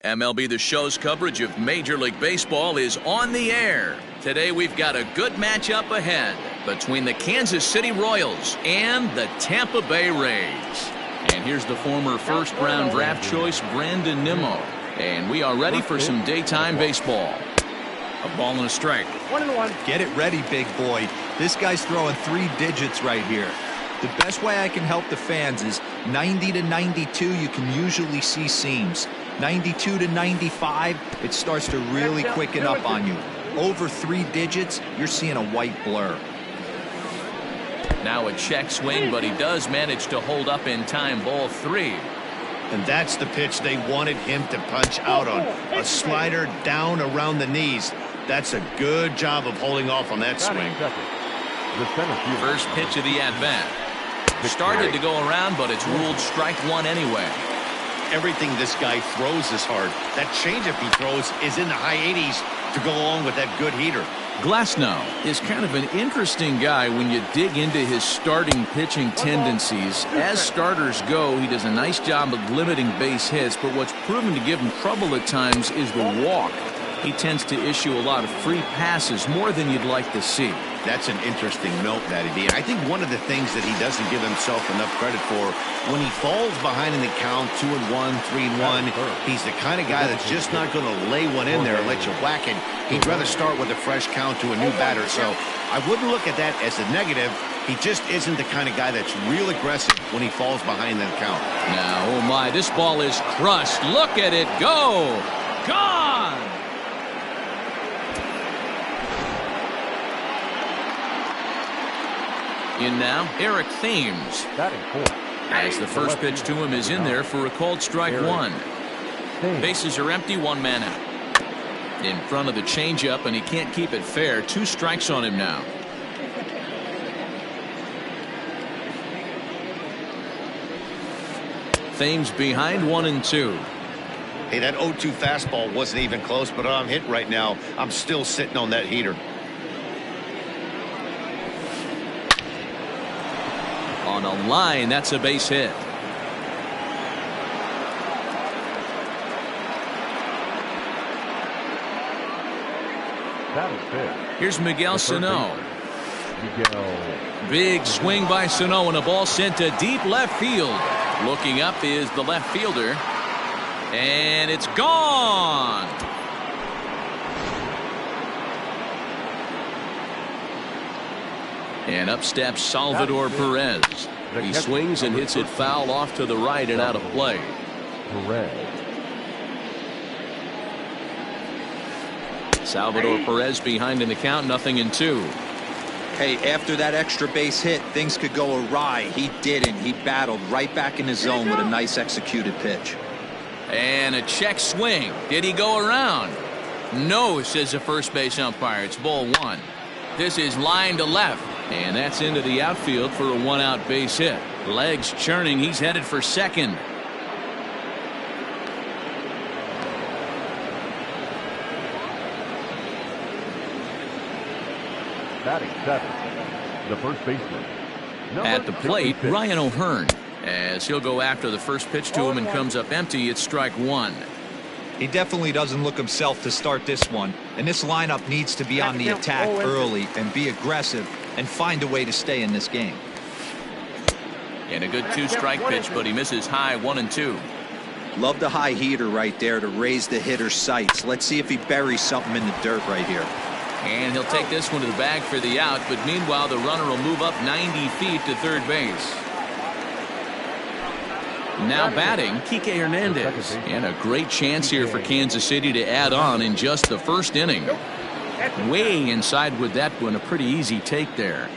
MLB The Show's coverage of Major League Baseball is on the air. Today we've got a good matchup ahead between the Kansas City Royals and the Tampa Bay Rays. And here's the former first-round draft choice, Brandon Nimmo. And we are ready for some daytime baseball. A ball and a strike. 1-1. Get it ready, big boy. This guy's throwing 3 digits right here. The best way I can help the fans is 90 to 92, you can usually see seams. 92 to 95, it starts to really quicken up on you. Over 3 digits, you're seeing a white blur. Now a check swing, but he does manage to hold up in time. Ball 3. And that's the pitch they wanted him to punch out on. A slider down around the knees. That's a good job of holding off on that swing. First pitch of the at-bat. Started to go around, but it's ruled strike 1 anyway. Everything this guy throws is hard. That changeup he throws is in the high 80s to go along with that good heater. Glasnow is kind of an interesting guy when you dig into his starting pitching tendencies. As starters go, he does a nice job of limiting base hits, but what's proven to give him trouble at times is the walk. He tends to issue a lot of free passes, more than you'd like to see. That's an interesting note, Matty D. And I think one of the things that he doesn't give himself enough credit for, when he falls behind in the count, 2-1, 3-1, he's the kind of guy that's just not going to lay one in there and let you whack it. He'd rather start with a fresh count to a new batter. So I wouldn't look at that as a negative. He just isn't the kind of guy that's real aggressive when he falls behind in the count. Now, oh my, this ball is crushed. Look at it go. Gone. In now, Eric Thames. As the first pitch to him is in there for a called strike 1. Bases are empty, 1 man out. In front of the changeup, and he can't keep it fair. 2 strikes on him now. Thames behind 1-2. Hey, that 0-2 fastball wasn't even close, but I'm hit right now. I'm still sitting on that heater. On a line, that's a base hit. Here's Miguel Sano. Big swing by Sano, and a ball sent to deep left field. Looking up is the left fielder, and it's gone. And up steps Salvador Perez. He swings and hits it foul off to the right and out of play. Salvador Perez behind in the count, 0-2. Hey, after that extra base hit, things could go awry. He didn't. He battled right back in his zone with a nice executed pitch. And a check swing. Did he go around? No, says the first base umpire. It's ball 1. This is line to left. And that's into the outfield for a 1-out base hit. Legs churning. He's headed for second. Batting 7, the first baseman. At the plate, Ryan O'Hearn. As he'll go after the first pitch to him and comes up empty, it's strike 1. He definitely doesn't look himself to start this one, and this lineup needs to be on the attack early and be aggressive and find a way to stay in this game. And a good 2-strike pitch, but he misses high, 1-2. Love the high heater right there to raise the hitter's sights. Let's see if he buries something in the dirt right here. And he'll take this one to the bag for the out, but meanwhile the runner will move up 90 feet to third base. Now batting, Kike Hernandez. And a great chance here for Kansas City to add on in just the first inning. Way inside with that one, a pretty easy take there.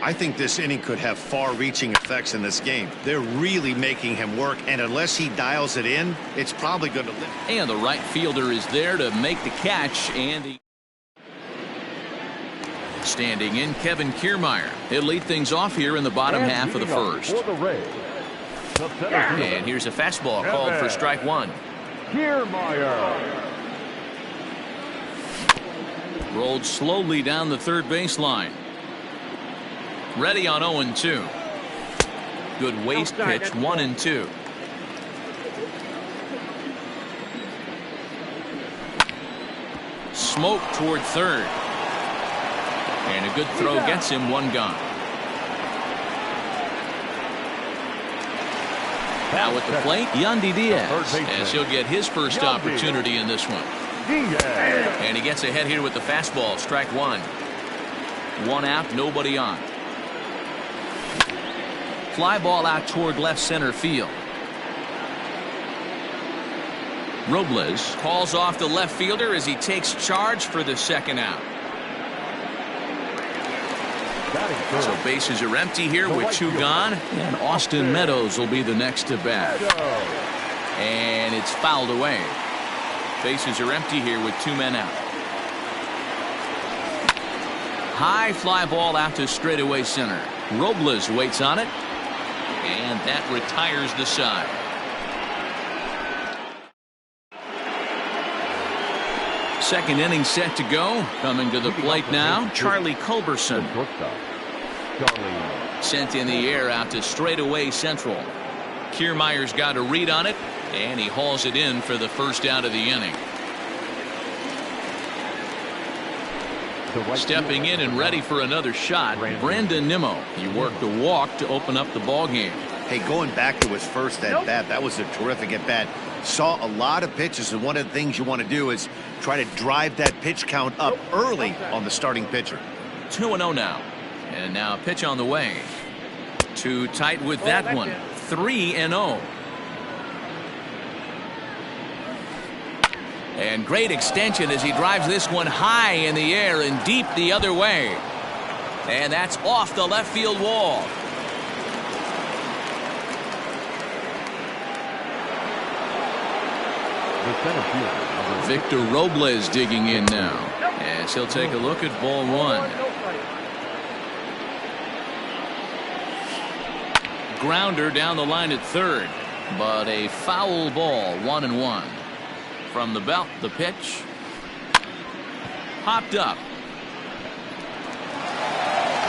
I think this inning could have far-reaching effects in this game. They're really making him work, and unless he dials it in, it's probably going to live. And the right fielder is there to make the catch, and standing in, Kevin Kiermaier. He'll lead things off here in the bottom half of the first. And here's a fastball called for strike 1. Kiermaier. Rolled slowly down the third baseline. Ready on 0-2. Good waist pitch, 1-2. smoke toward third. And a good throw gets him one gone. Now at the plate, Yandy Diaz, as he'll get his first opportunity in this one. And he gets ahead here with the fastball, strike one. One out, nobody on. Fly ball out toward left center field. Robles calls off the left fielder as he takes charge for the second out. So bases are empty here with two gone, and Austin Meadows will be the next to bat. And it's fouled away. Bases are empty here with two men out. High fly ball out to straightaway center. Robles waits on it, and that retires the side. Second inning set to go. Coming to the plate now, Charlie Culberson. Sent in the air out to straightaway central. Kiermaier's got a read on it, and he hauls it in for the first out of the inning. Stepping in and ready for another shot, Brandon Nimmo. He worked a walk to open up the ball game. Hey, going back to his first at bat, that was a terrific at bat. Saw a lot of pitches, and one of the things you want to do is try to drive that pitch count up early on the starting pitcher. 2-0 now. And now a pitch on the way. Too tight with that one. 3-0. And great extension as he drives this one high in the air and deep the other way. And that's off the left field wall. Victor Robles digging in now as he'll take a look at ball one. Grounder down the line at third, but a foul ball. 1-1. From the belt, the pitch popped up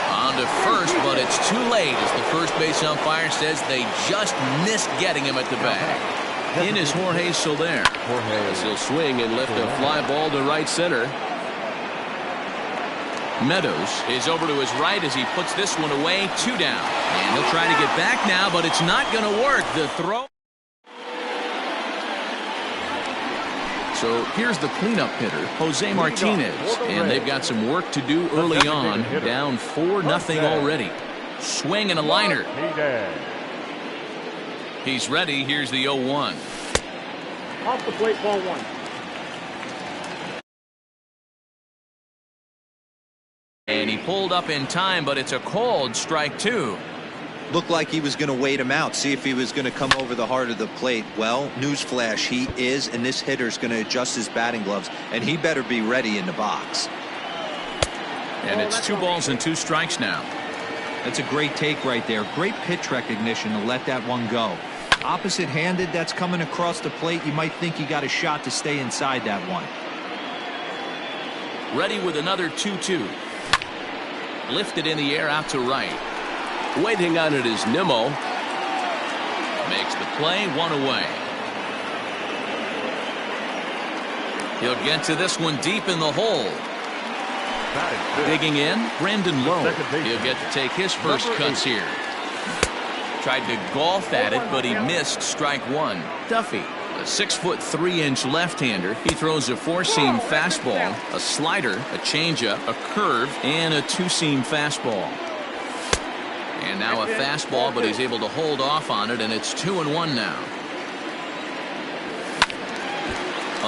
on to first, but it's too late as the first base umpire says they just missed getting him at the bag. In is Jorge Soler as he'll swing and lift a fly ball to right center. Meadows is over to his right as he puts this one away. Two down, and he'll try to get back now, but it's not going to work. The throw. So here's the cleanup hitter, Jose Martinez, and they've got some work to do early on. Down 4-0 already. Swing and a liner. He's ready. Here's the 0-1. Off the plate, ball one. And he pulled up in time, but it's a called strike two. Looked like he was going to wait him out, see if he was going to come over the heart of the plate. Well, newsflash, he is, and this hitter's going to adjust his batting gloves, and he better be ready in the box. And it's 2 balls and 2 strikes now. That's a great take right there. Great pitch recognition to let that one go. Opposite-handed, that's coming across the plate. You might think he got a shot to stay inside that one. Ready with another 2-2. Lifted in the air out to right. Waiting on it is Nimmo. Makes the play, 1 away. He'll get to this one deep in the hole. Digging in, Brandon Lowe. He'll get to take his first cuts here. Tried to golf at it, but he missed strike one. Duffy, a 6'3" left-hander. He throws a 4-seam fastball, a slider, a changeup, a curve, and a 2-seam fastball. And now a fastball, but he's able to hold off on it, and it's 2-1 now.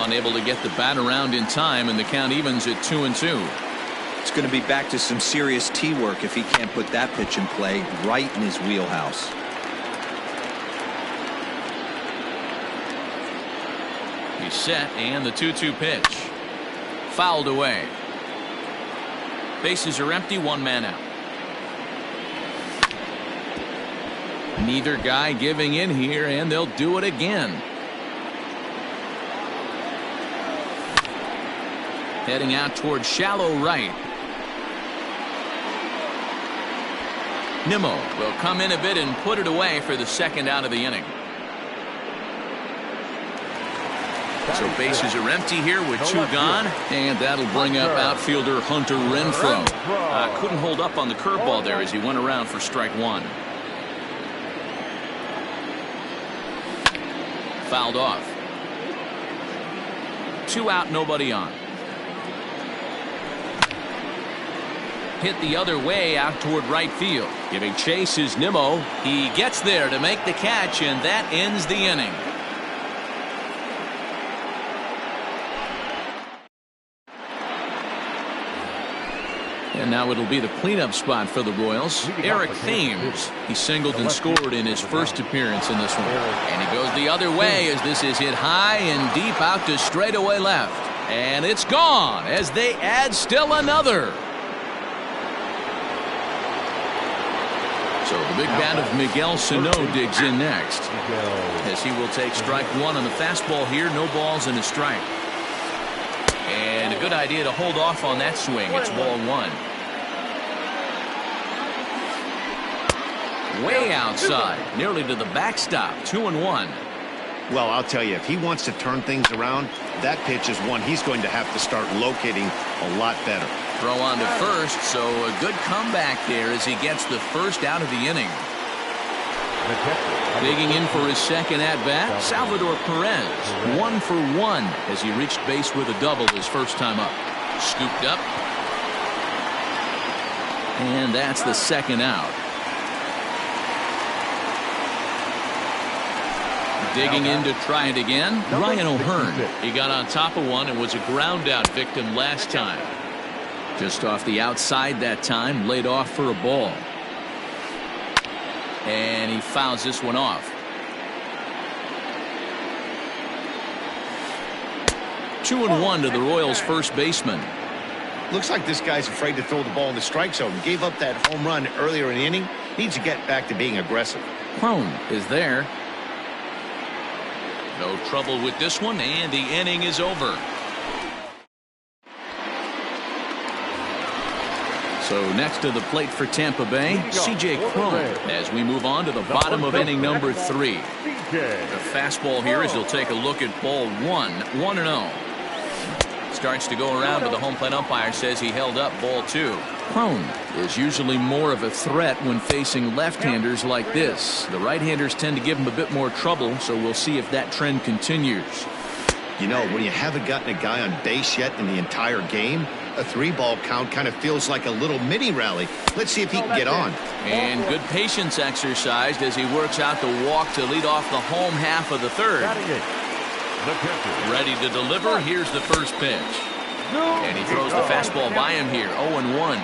Unable to get the bat around in time, and the count evens at 2-2. It's going to be back to some serious tee work if he can't put that pitch in play right in his wheelhouse. He's set, and the 2-2 pitch. Fouled away. Bases are empty, 1 man out. Neither guy giving in here, and they'll do it again. Heading out toward shallow right. Nimmo will come in a bit and put it away for the second out of the inning. So bases are empty here with 2 gone, and that'll bring up outfielder Hunter Renfroe. Couldn't hold up on the curveball there as he went around for strike 1. Fouled off. 2 out, nobody on. Hit the other way out toward right field. Giving chase is Nimmo. He gets there to make the catch, and that ends the inning. And now it'll be the cleanup spot for the Royals. Eric Thames. He singled and scored in his first appearance in this one. And he goes the other way as this is hit high and deep out to straightaway left. And it's gone as they add still another. So the big bat of Miguel Sano digs in next. As he will take strike 1 on the fastball here. No balls and a strike. And a good idea to hold off on that swing. It's ball 1. Way outside, nearly to the backstop. 2-1. Well, I'll tell you, if he wants to turn things around, that pitch is one he's going to have to start locating a lot better. Throw on to first, so a good comeback there as he gets the first out of the inning. Digging in for his second at-bat, Salvador Perez. 1 for 1 as he reached base with a double his first time up. Scooped up. And that's the second out. Digging in to try it again, Ryan O'Hearn. He got on top of one and was a ground out victim last time. Just off the outside that time, laid off for a ball. And he fouls this one off. 2-1 to the Royals' first baseman. Looks like this guy's afraid to throw the ball in the strike zone. Gave up that home run earlier in the inning. Needs to get back to being aggressive. Crone is there. No trouble with this one, and the inning is over. So next to the plate for Tampa Bay, C.J. Crone, as we move on to the bottom of inning number 3. The fastball here as he'll take a look at ball 1, 1-0. Starts to go around, but the home plate umpire says he held up ball 2. Crone is usually more of a threat when facing left-handers like this. The right-handers tend to give him a bit more trouble, so we'll see if that trend continues. You know, when you haven't gotten a guy on base yet in the entire game, a 3-ball count kind of feels like a little mini rally. Let's see if he can get on. And good patience exercised as he works out the walk to lead off the home half of the third. Ready to deliver. Here's the first pitch. And he throws the fastball by him here. 0-1.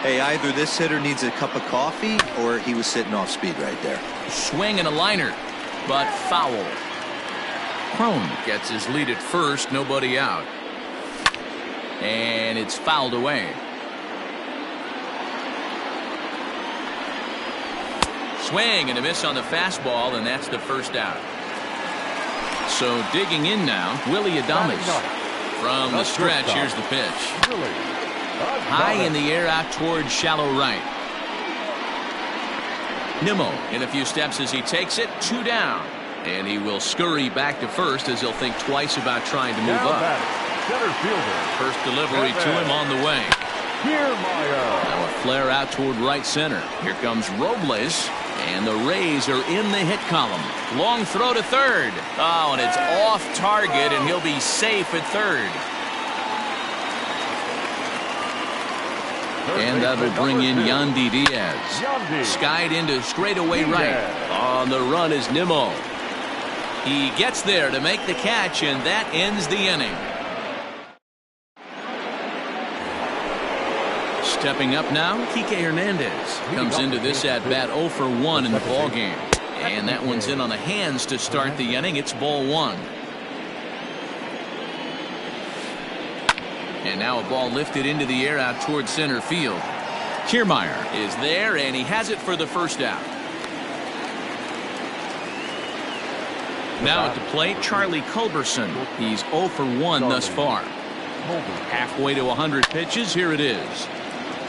Hey, either this hitter needs a cup of coffee or he was sitting off speed right there. Swing and a liner, but foul. Crone gets his lead at first. Nobody out. And it's fouled away. Swing and a miss on the fastball, and that's the first out. So digging in now, Willie Adames. From the stretch, here's the pitch. High in the air out towards shallow right. Nimmo in a few steps as he takes it. 2 down. And he will scurry back to first as he'll think twice about trying to move up. First delivery to him on the way. Now a flare out toward right center. Here comes Robles. And the Rays are in the hit column. Long throw to third. Oh, and it's off target, and he'll be safe at third. And that will bring in Yandy Diaz. Skied into straightaway right. On the run is Nimmo. He gets there to make the catch, and that ends the inning. Stepping up now, Kike Hernandez comes into this at bat 0 for 1 in the ball game, and that one's in on the hands to start the inning. It's ball 1. And now a ball lifted into the air out toward center field. Kiermaier is there, and he has it for the first out. Now at the plate, Charlie Culberson. He's 0 for 1 thus far. Halfway to 100 pitches. Here it is.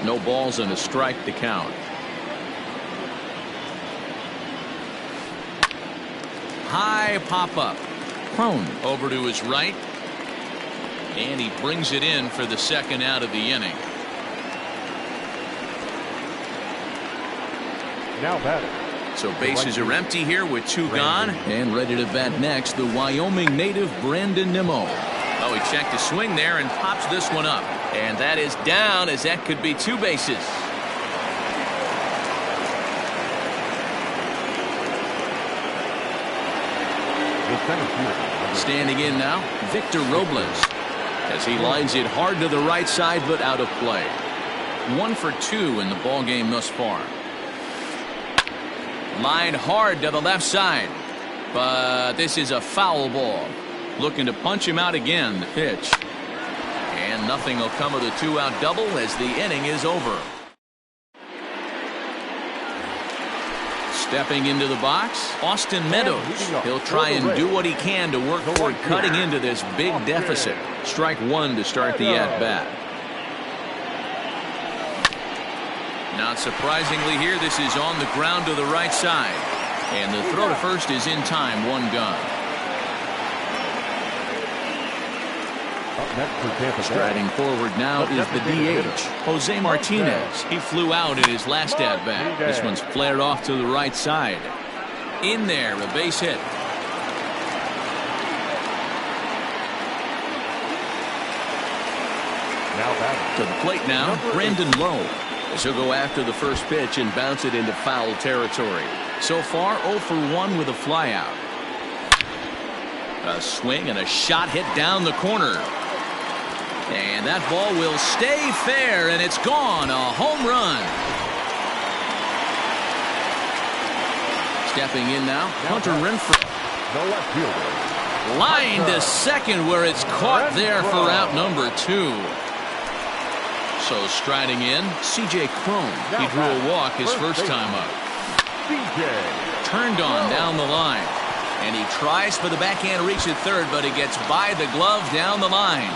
No balls and a strike to count. High pop up. Crone over to his right. And he brings it in for the second out of the inning. Now batting. So bases are empty here with two gone. And ready to bat next, the Wyoming native Brandon Nimmo. Oh, he checked his swing there and pops this one up. And that is down, as that could be two bases. Standing in now, Victor Robles, as he lines it hard to the right side, but out of play. 1 for 2 in the ball game thus far. Line hard to the left side, but this is a foul ball. Looking to punch him out again. The pitch, and nothing will come of the 2-out double as the inning is over. Stepping into the box, Austin Meadows. He'll try and do what he can to work toward cutting into this big deficit. Strike one to start the at-bat. Not surprisingly here, this is on the ground to the right side. And the throw to first is in time, 1 gone. Striding forward now is the DH, Jose Martinez. He flew out in his last at-bat. This one's flared off to the right side. In there, a base hit. To the plate now, Brandon Lowe. As he'll go after the first pitch and bounce it into foul territory. So far, 0 for 1 with a flyout. A swing and a shot hit down the corner. And that ball will stay fair, and it's gone. A home run. Stepping in now, Hunter Renfroe. The left fielder. Line to second, where it's caught there for out number 2. So striding in, C.J. Crone. He drew a walk his first time up. Turned on down the line. And he tries for the backhand reach at third, but he gets by the glove down the line.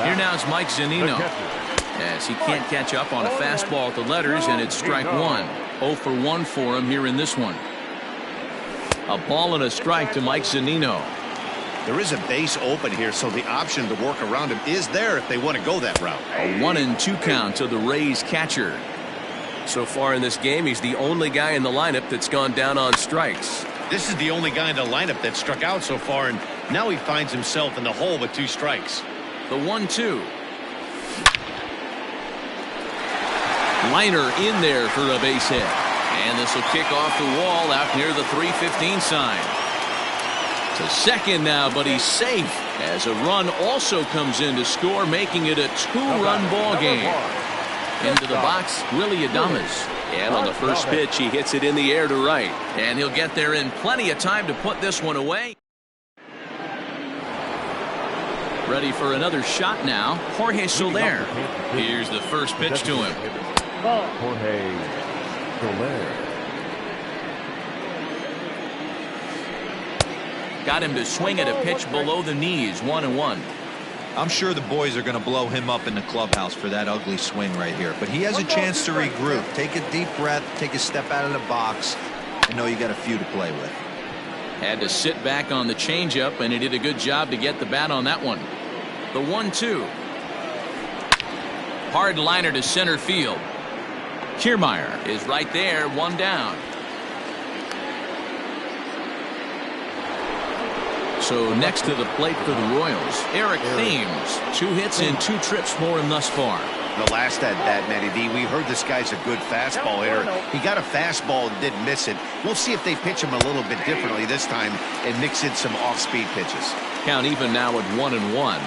Here now is Mike Zunino, as he can't catch up on a fastball at the letters, and it's strike one. 0 for 1 for him here in this one. A ball and a strike to Mike Zunino. There is a base open here, so the option to work around him is there if they want to go that route. A 1-2 count to the Rays catcher. So far in this game, he's the only guy in the lineup that's gone down on strikes. This is the only guy in the lineup that struck out so far, and now he finds himself in the hole with 2 strikes. The 1-2. Liner in there for a base hit. And this will kick off the wall out near the 315 sign. To second now, but he's safe as a run also comes in to score, making it a 2-run ball game. Into the box, Willie Adames. And on the first pitch, he hits it in the air to right. And he'll get there in plenty of time to put this one away. Ready for another shot now, Jorge Soler. Here's the first pitch to him. Jorge Soler. Got him to swing at a pitch below the knees, 1-1. I'm sure the boys are going to blow him up in the clubhouse for that ugly swing right here. But he has a chance to regroup. Take a deep breath, take a step out of the box, and know you got a few to play with. Had to sit back on the changeup, and he did a good job to get the bat on that one. The 1-2. Hard liner to center field. Kiermaier is right there, 1 down. So next to the plate for the Royals, Eric Thames. 2 hits and 2 trips for him thus far. The last at bat, Matty D, we heard this guy's a good fastball hitter. He got a fastball and didn't miss it. We'll see if they pitch him a little bit differently this time and mix in some off-speed pitches. Count even now at 1-1.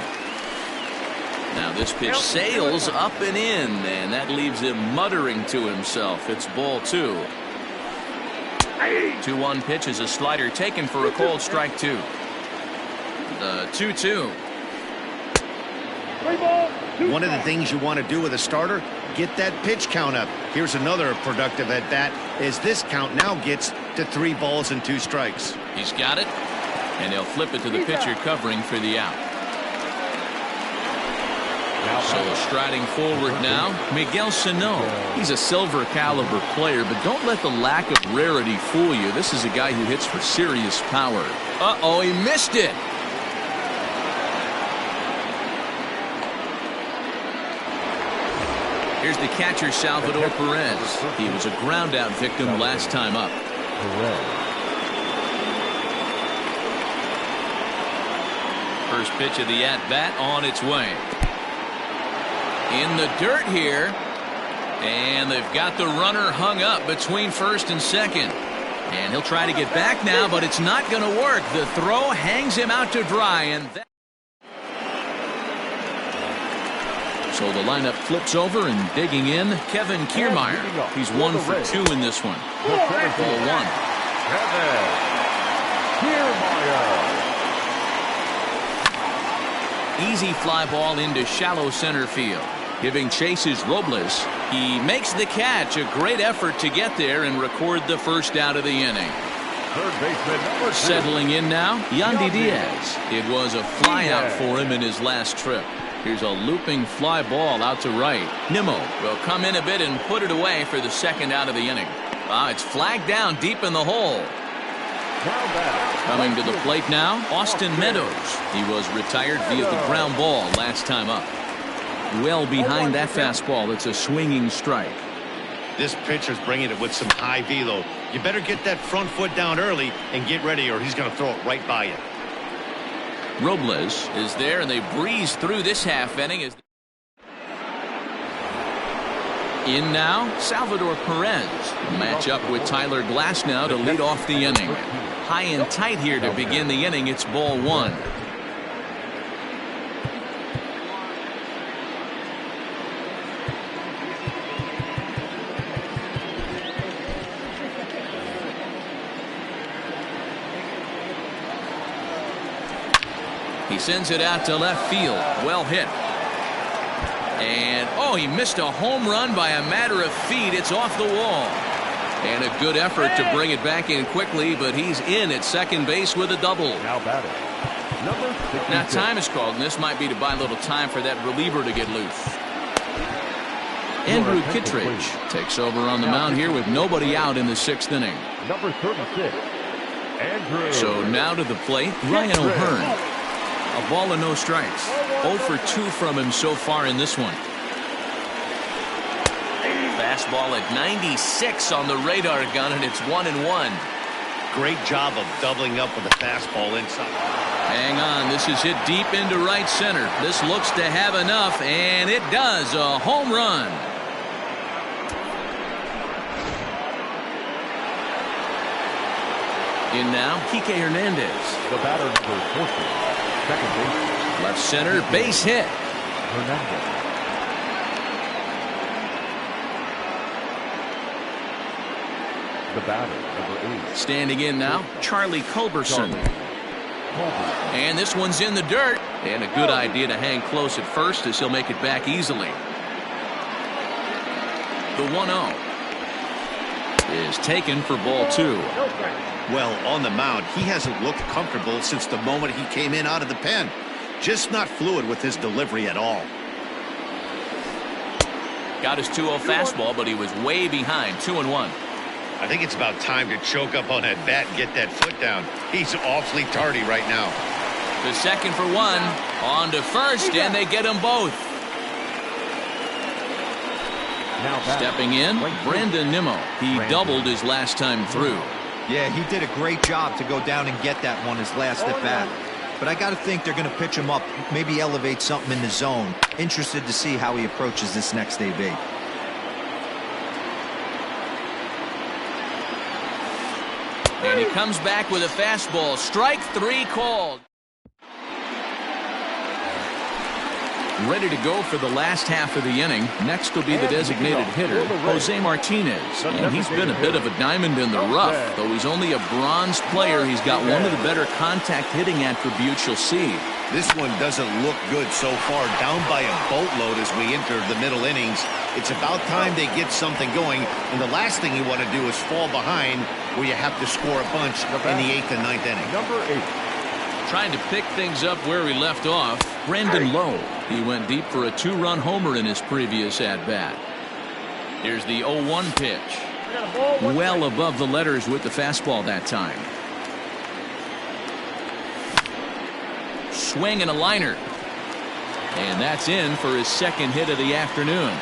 Now this pitch sails up and in, and that leaves him muttering to himself. It's ball 2. 2-1 pitch is a slider taken for a called strike 2. The 2-2. One of the things you want to do with a starter, get that pitch count up. Here's another productive at bat as this count now gets to 3 balls and 2 strikes. He's got it, and he'll flip it to the pitcher covering for the out. So striding forward now, Miguel Sano. He's a silver caliber player, but don't let the lack of rarity fool you. This is a guy who hits for serious power. Uh-oh, he missed it. Here's the catcher, Salvador Perez. He was a ground-out victim last time up. First pitch of the at-bat on its way. In the dirt here. And they've got the runner hung up between first and second. And he'll try to get back now, but it's not going to work. The throw hangs him out to dry. And that so the lineup flips over and digging in, Kevin Kiermaier. He's 1 for 2 in this one. Ball 1. Kevin Kiermaier. Easy fly ball into shallow center field. Giving chases Robles. He makes the catch. A great effort to get there and record the first out of the inning. Third baseman number 2. Settling in now, Yandy Diaz. It was a flyout for him in his last trip. Here's a looping fly ball out to right. Nimmo will come in a bit and put it away for the second out of the inning. It's flagged down deep in the hole. Coming to the plate now, Austin Meadows. He was retired via the ground ball last time up. Well behind that fastball. It's a swinging strike. This pitcher's bringing it with some high velo. You better get that front foot down early and get ready, or he's going to throw it right by you. Robles is there, and they breeze through this half inning. In now, Salvador Perez. Match up with Tyler Glasnow to lead off the inning. High and tight here to begin the inning. It's ball 1. He sends it out to left field. Well hit. And, he missed a home run by a matter of feet. It's off the wall. And a good effort to bring it back in quickly, but he's in at second base with a double. Now batting. Number 66. Now time is called, and this might be to buy a little time for that reliever to get loose. Andrew Kittredge takes over on the mound here with nobody out in the 6th inning. Number 36. Andrew. So now to the plate, Ryan O'Hearn. A ball and no strikes. 0 for 2 from him so far in this one. Fastball at 96 on the radar gun, and it's 1-1. Great job of doubling up with a fastball inside. Hang on, this is hit deep into right center. This looks to have enough, and it does. A home run. In now, Kike Hernandez. The batter number 40. Second base. Left center, base hit. Hernandez. The batter number 8. Standing in now, Charlie Culberson. And this one's in the dirt. And a good idea to hang close at first as he'll make it back easily. The 1-0 is taken for ball 2. Well, on the mound, he hasn't looked comfortable since the moment he came in out of the pen. Just not fluid with his delivery at all. Got his 2-0 fastball, but he was way behind. 2-1. I think it's about time to choke up on that bat and get that foot down. He's awfully tardy right now. The second for 1. On to first, and they get them both. Now stepping in, Brandon Nimmo. He doubled his last time through. Yeah, he did a great job to go down and get that one his last at bat. But I got to think they're going to pitch him up, maybe elevate something in the zone. Interested to see how he approaches this next AB. And he comes back with a fastball. Strike 3 called. Ready to go for the last half of the inning. Next will be the designated hitter, Jose Martinez. And he's been a bit of a diamond in the rough. Though he's only a bronze player, he's got one of the better contact hitting attributes you'll see. This one doesn't look good so far. Down by a boatload as we enter the middle innings. It's about time they get something going. And the last thing you want to do is fall behind where you have to score a bunch in the 8th and 9th inning. Number 8. Trying to pick things up where we left off, Brandon Lowe. He went deep for a 2-run homer in his previous at-bat. Here's the 0-1 pitch. Well above the letters with the fastball that time. Swing and a liner. And that's in for his second hit of the afternoon.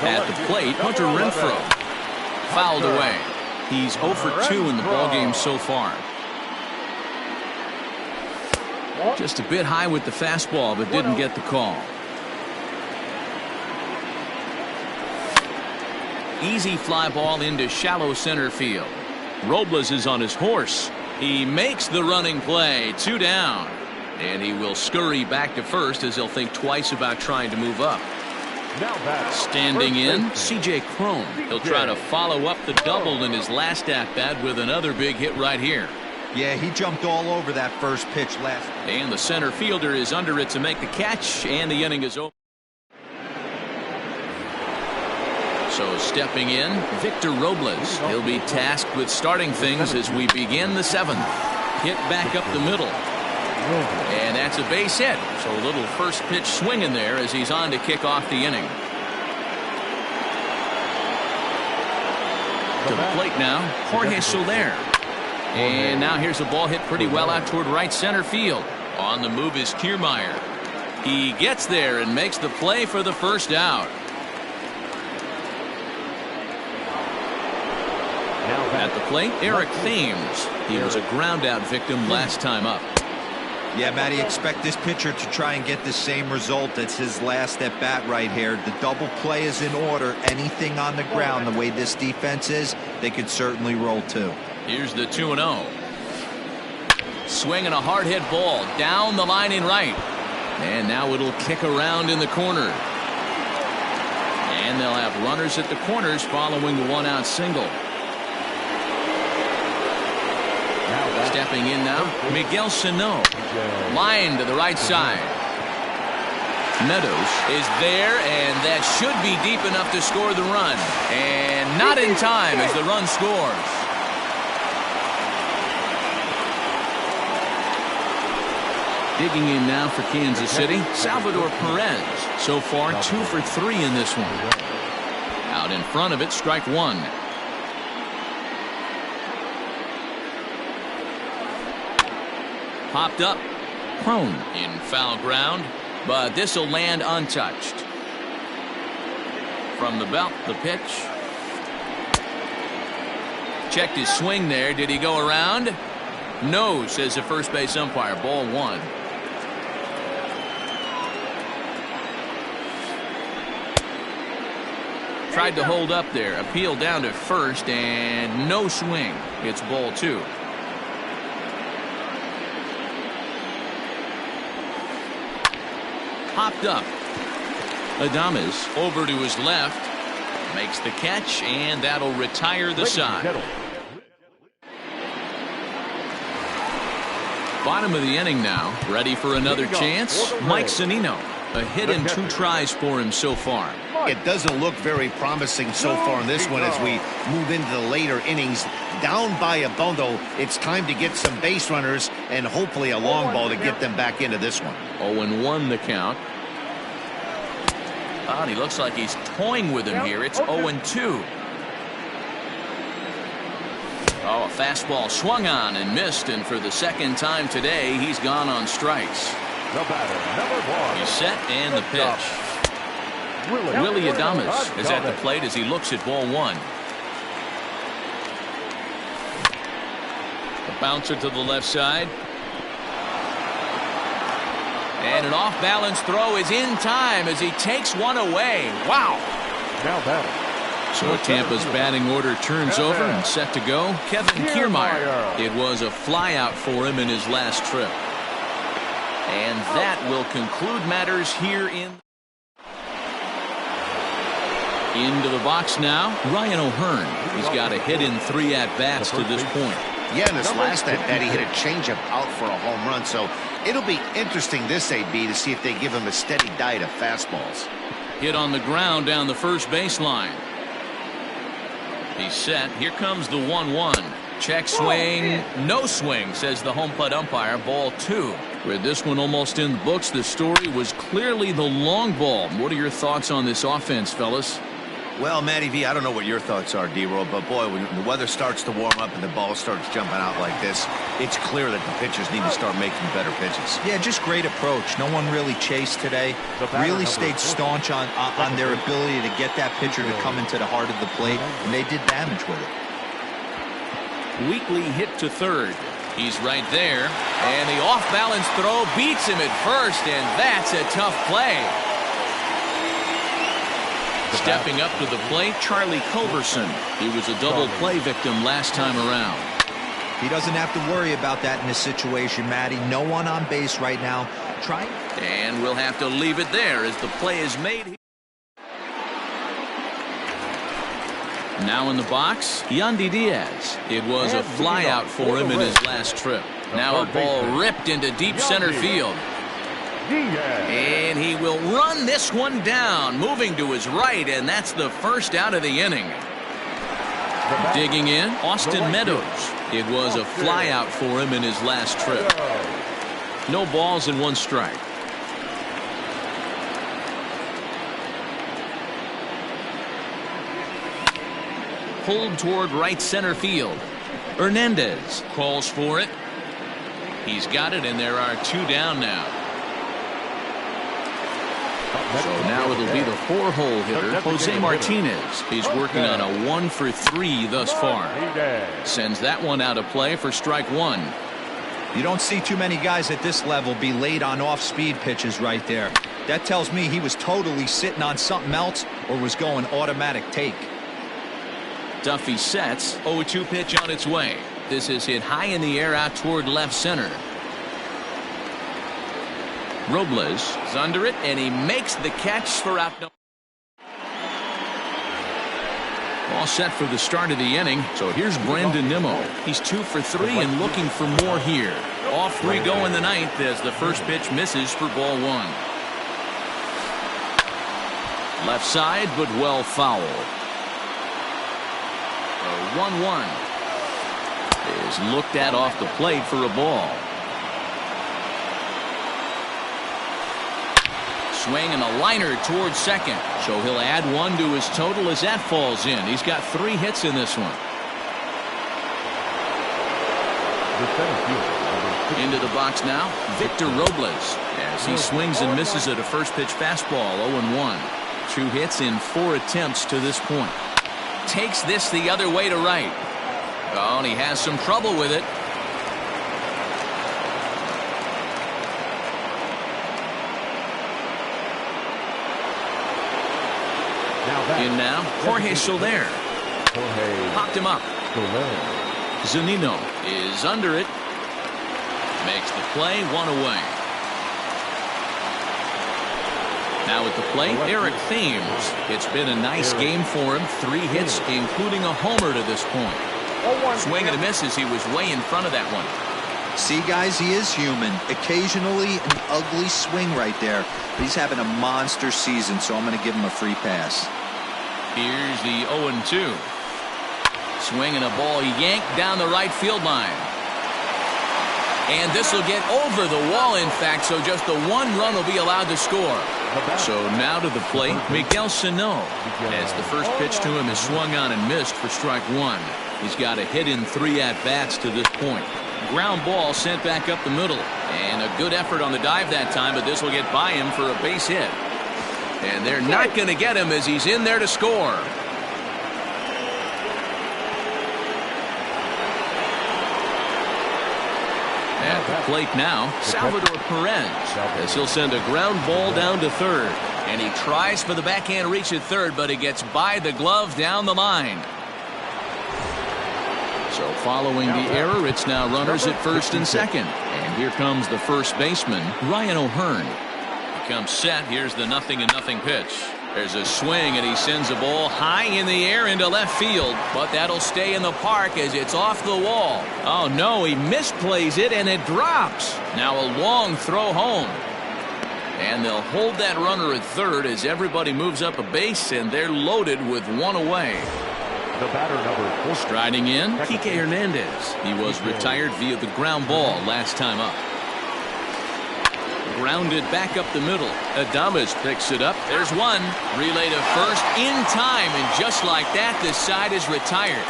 At the plate, Hunter Renfroe. Fouled away. He's 0 for 2 in the ballgame so far. Just a bit high with the fastball, but didn't get the call. Easy fly ball into shallow center field. Robles is on his horse. He makes the running play. 2 down. And he will scurry back to first as he'll think twice about trying to move up. Standing in, C.J. Cron. He'll try to follow up the double in his last at-bat with another big hit right here. Yeah, he jumped all over that first pitch last. And the center fielder is under it to make the catch, and the inning is over. So stepping in, Victor Robles. He'll be tasked with starting things as we begin the 7th. Hit back up the middle. And that's a base hit. So a little first pitch swing in there as he's on to kick off the inning. To the plate now, Jorge Soler. And now here's a ball hit pretty well out toward right center field. On the move is Kiermaier. He gets there and makes the play for the first out. At the plate, Eric Thames. He was a ground out victim last time up. Yeah, Matty, expect this pitcher to try and get the same result. It's his last at bat right here. The double play is in order. Anything on the ground, the way this defense is, they could certainly roll too. Here's the 2-0. Swing and a hard hit ball down the line in right. And now it'll kick around in the corner. And they'll have runners at the corners following the 1-out single. Stepping in now, Miguel Sano. Line to the right side. Meadows is there, and that should be deep enough to score the run. And not in time as the run scores. Digging in now for Kansas City, Salvador Perez. So far, 2 for 3 in this one. Out in front of it, strike 1. Popped up. Prone in foul ground, but this will land untouched. From the belt, the pitch. Checked his swing there. Did he go around? No, says the first base umpire. Ball 1. Tried to hold up there. Appeal down to first, and no swing. It's ball 2. Popped up. Adames over to his left. Makes the catch, and that'll retire the side. Bottom of the inning now. Ready for another chance. Mike Zunino. A hit in 2 tries for him so far. It doesn't look very promising so far in this one as we move into the later innings. Down by a bundle, it's time to get some base runners and hopefully a long ball to get them back into this one. 0-1 the count. Oh, and he looks like he's toying with him here. It's 0-2. Oh, a fastball swung on and missed, and for the second time today, he's gone on strikes. The batter, number 1. He's set, and the pitch. Willie Adames is at the plate as he looks at ball 1. The bouncer to the left side. And an off-balance throw is in time as he takes one away. Wow. Now batting. So Tampa's batting order turns over and set to go. Kevin Kiermaier. It was a flyout for him in his last trip. And that will conclude matters here into the box now. Ryan O'Hearn. He's got a hit in 3 at-bats to this point. Yeah, in his last at-bat, he hit a changeup out for a home run. So it'll be interesting this AB to see if they give him a steady diet of fastballs. Hit on the ground down the first baseline. He's set. Here comes the 1-1. Check swing, no swing, says the home plate umpire. Ball 2. With this one almost in the books, the story was clearly the long ball. What are your thoughts on this offense, fellas? Well, Matty V, I don't know what your thoughts are, D-Roll, but boy, when the weather starts to warm up and the ball starts jumping out like this, it's clear that the pitchers need to start making better pitches. Yeah, just great approach. No one really chased today. Really stayed staunch on their ability to get that pitcher to come into the heart of the plate, and they did damage with it. Weekly hit to third. He's right there, and the off-balance throw beats him at first, and that's a tough play. Stepping up to the plate, Charlie Culberson. He was a double play victim last time around. He doesn't have to worry about that in this situation, Matty. No one on base right now. And we'll have to leave it there as the play is made. Now in the box, Yandy Diaz. It was a flyout for him in his last trip. Now a ball ripped into deep center field. And he will run this one down, moving to his right, and that's the first out of the inning. Digging in, Austin Meadows. It was a flyout for him in his last trip. No balls and 1 strike. Pulled toward right center field. Hernandez calls for it. He's got it, and there are 2 down now. So now it'll be the 4-hole hitter, Jose Martinez. He's working on a 1 for 3 thus far. Sends that one out of play for strike 1. You don't see too many guys at this level be late on off-speed pitches right there. That tells me he was totally sitting on something else or was going automatic take. Duffy sets. 0-2 pitch on its way. This is hit high in the air out toward left center. Robles is under it, and he makes the catch for out. All set for the start of the inning. So here's Brandon Nimmo. He's 2 for 3 and looking for more here. Off 3 go in the 9th as the first pitch misses for ball 1. Left side, but well fouled. The 1-1 is looked at off the plate for a ball. Swing and a liner towards second. So he'll add 1 to his total as that falls in. He's got 3 hits in this one. Into the box now, Victor Robles, as he swings and misses at a first pitch fastball. 0-1. 2 hits in 4 attempts to this point. Takes this the other way to right. Oh, and he has some trouble with it. In now, Jorge Soler. Popped him up. Zunino is under it. Makes the play, 1 away. Now at the plate, Eric Thames. It's been a nice game for him. 3 hits, including a homer to this point. Swing and a miss as he was way in front of that one. See, guys, he is human. Occasionally an ugly swing right there. But he's having a monster season, so I'm going to give him a free pass. Here's the 0-2. Swing and a ball yanked down the right field line. And this will get over the wall, in fact, so just the 1 run will be allowed to score. So now to the plate, Miguel Sano. As the first pitch to him is swung on and missed for strike 1. He's got a hit in 3 at-bats to this point. Ground ball sent back up the middle. And a good effort on the dive that time, but this will get by him for a base hit. And they're not going to get him as he's in there to score. At the plate now, Salvador Perez, as he'll send a ground ball down to third. And he tries for the backhand reach at third, but he gets by the glove down the line. So following the error, it's now runners at first and second. And here comes the first baseman, Ryan O'Hearn. He comes set. Here's the 0-0 pitch. There's a swing, and he sends a ball high in the air into left field, but that'll stay in the park as it's off the wall. Oh, no, he misplays it, and it drops. Now a long throw home. And they'll hold that runner at third as everybody moves up a base, and they're loaded with 1 away. The batter, number 4. Striding in, Kike Hernandez. He was retired via the ground ball last time up. Grounded back up the middle. Adames picks it up. There's one. Relay to first in time, and just like that, this side is retired.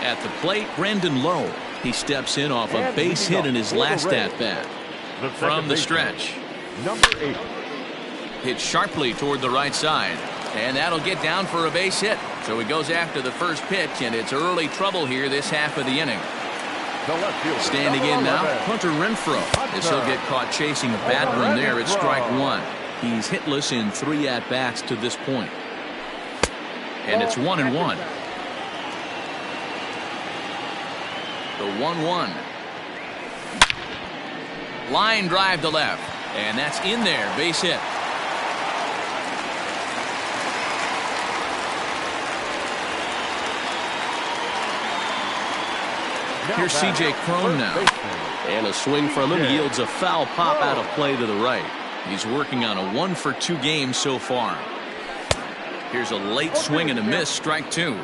At the plate, Brandon Lowe. He steps in off a base hit in his last at-bat. From the stretch. Number 8. Hit sharply toward the right side. And that'll get down for a base hit. So he goes after the first pitch, and it's early trouble here this half of the inning. Standing in now, Hunter Renfroe. As he'll get caught chasing a bad one there at strike one. He's hitless in 3 at-bats to this point. And it's 1-1. The 1-1. Line drive to left. And that's in there. Base hit. Here's C.J. Cron now. And a swing from him yields a foul pop out of play to the right. He's working on a 1-for-2 game so far. Here's a late swing and a miss. Strike 2.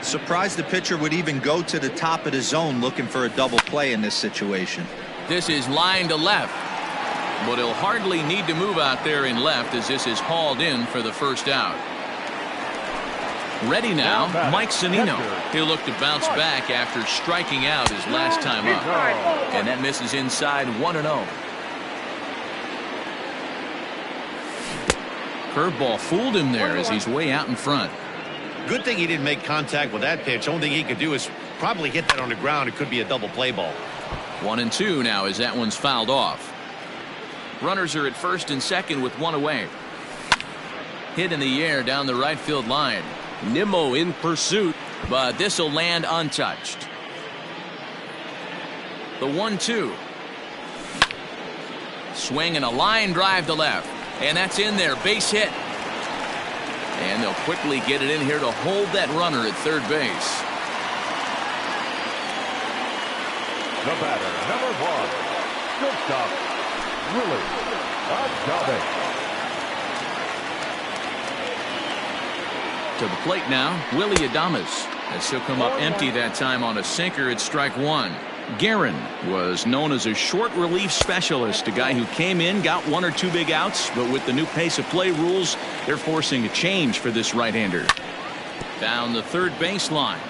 Surprised the pitcher would even go to the top of the zone looking for a double play in this situation. This is line to left. But he'll hardly need to move out there in left as this is hauled in for the first out. Ready now, Mike Zunino. He'll look to bounce back after striking out his last time up. And that misses inside 1-0. Curveball fooled him there as he's way out in front. Good thing he didn't make contact with that pitch. Only thing he could do is probably hit that on the ground. It could be a double play ball. 1-2 now as that one's fouled off. Runners are at first and second with one away. Hit in the air down the right field line. Nimmo in pursuit, but this will land untouched. The 1-2. Swing and a line drive to left. And that's in there. Base hit. And they'll quickly get it in here to hold that runner at third base. The batter, number 1. Shortstop, Willie Adames. To the plate now, Willie Adames. As he'll come up empty that time on a sinker at strike 1. Guerin was known as a short relief specialist, a guy who came in, got 1 or 2 big outs, but with the new pace of play rules, they're forcing a change for this right-hander. Down the third baseline.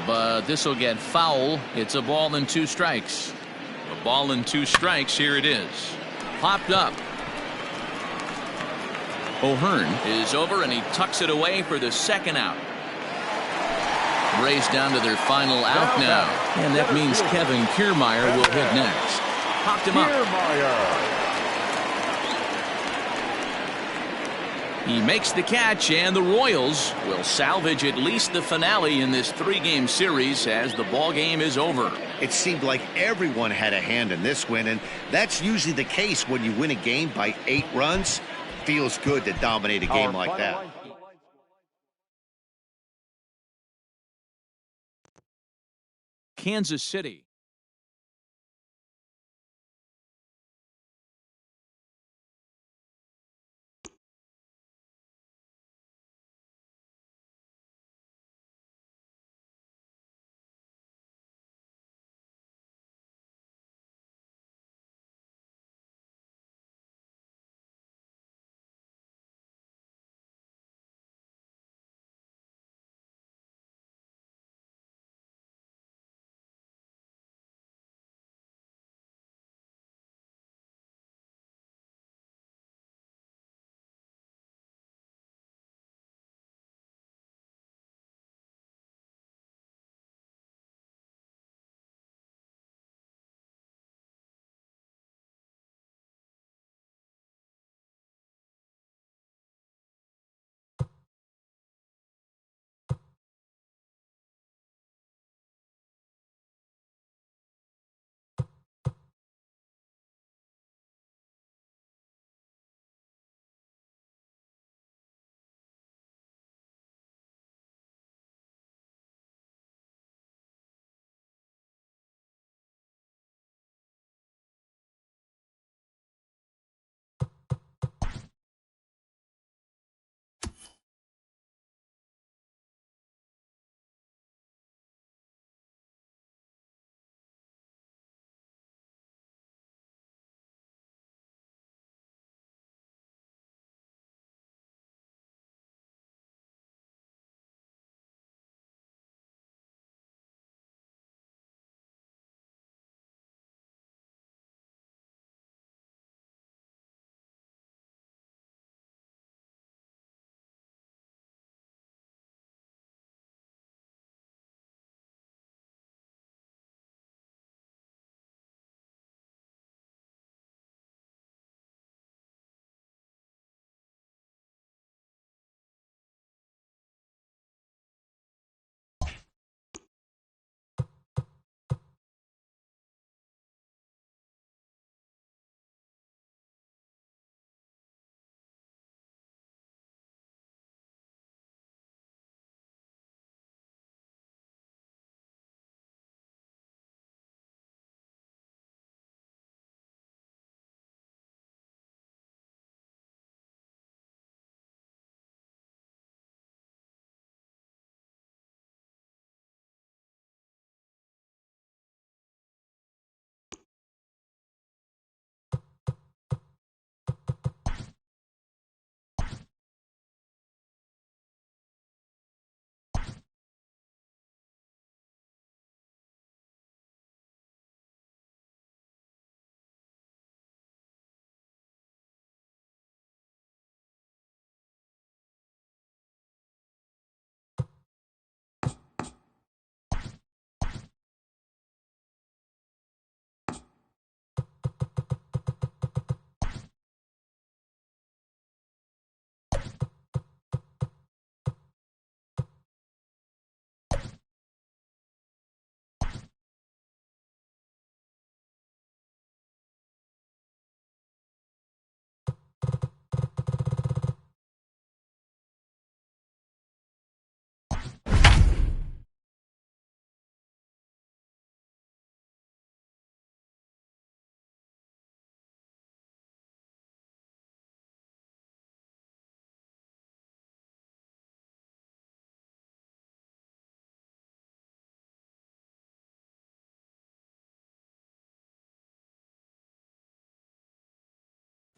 But this will get foul. It's a ball and 2 strikes. A ball and 2 strikes. Here it is. Popped up. O'Hearn is over and he tucks it away for the second out. Rays down to their final out now. And that means Kevin Kiermaier will hit next. Popped him up. He makes the catch, and the Royals will salvage at least the finale in this 3-game series as the ball game is over. It seemed like everyone had a hand in this win, and that's usually the case when you win a game by 8 runs. Feels good to dominate a game like that. Kansas City.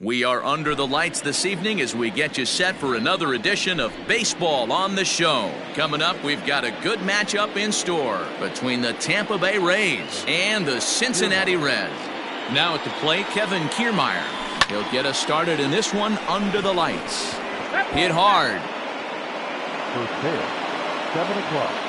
We are under the lights this evening as we get you set for another edition of Baseball on the Show. Coming up, we've got a good matchup in store between the Tampa Bay Rays and the Cincinnati Reds. Now at the plate, Kevin Kiermaier. He'll get us started in this one under the lights. Hit hard. First pitch, 7 o'clock.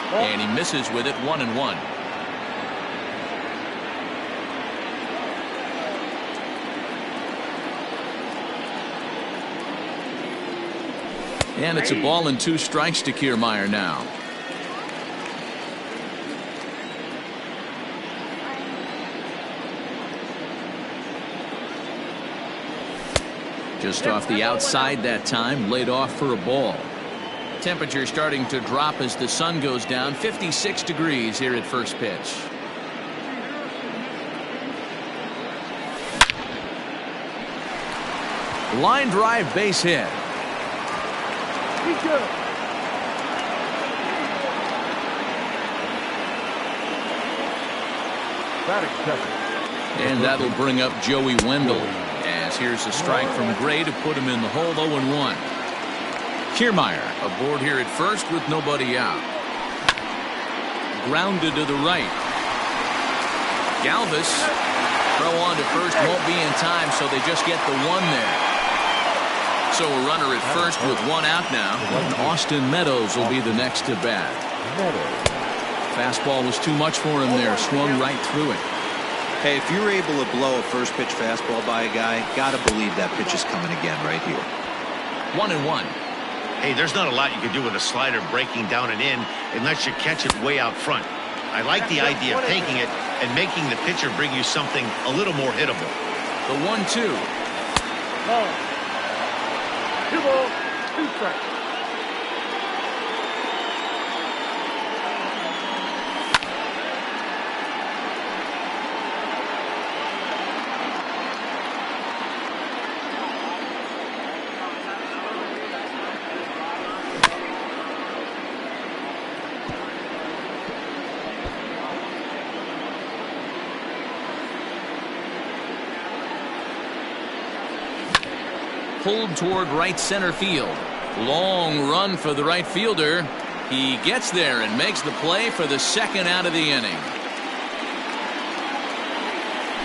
And he misses with it, 1-1. And it's a ball and 2 strikes to Kiermaier now. Just off the outside that time, laid off for a ball. Temperature starting to drop as the sun goes down. 56 degrees here at first pitch. Line drive, base hit. Batting second. And that'll bring up Joey Wendell. As here's a strike from Gray to put him in the hole, 0-1. Kiermaier aboard here at first with nobody out. Grounded to the right. Galvis throw on to first, won't be in time, so they just get the 1 there. So a runner at first with 1 out now. And Austin Meadows will be the next to bat. Fastball was too much for him there, swung right through it. Hey, if you're able to blow a first pitch fastball by a guy, gotta believe that pitch is coming again right here. 1-1. Hey, there's not a lot you can do with a slider breaking down and in unless you catch it way out front. I like the idea of taking it and making the pitcher bring you something a little more hittable. The 1-2. 2 balls, 2 strikes. Pulled toward right center field. Long run for the right fielder. He gets there and makes the play for the 2nd out of the inning.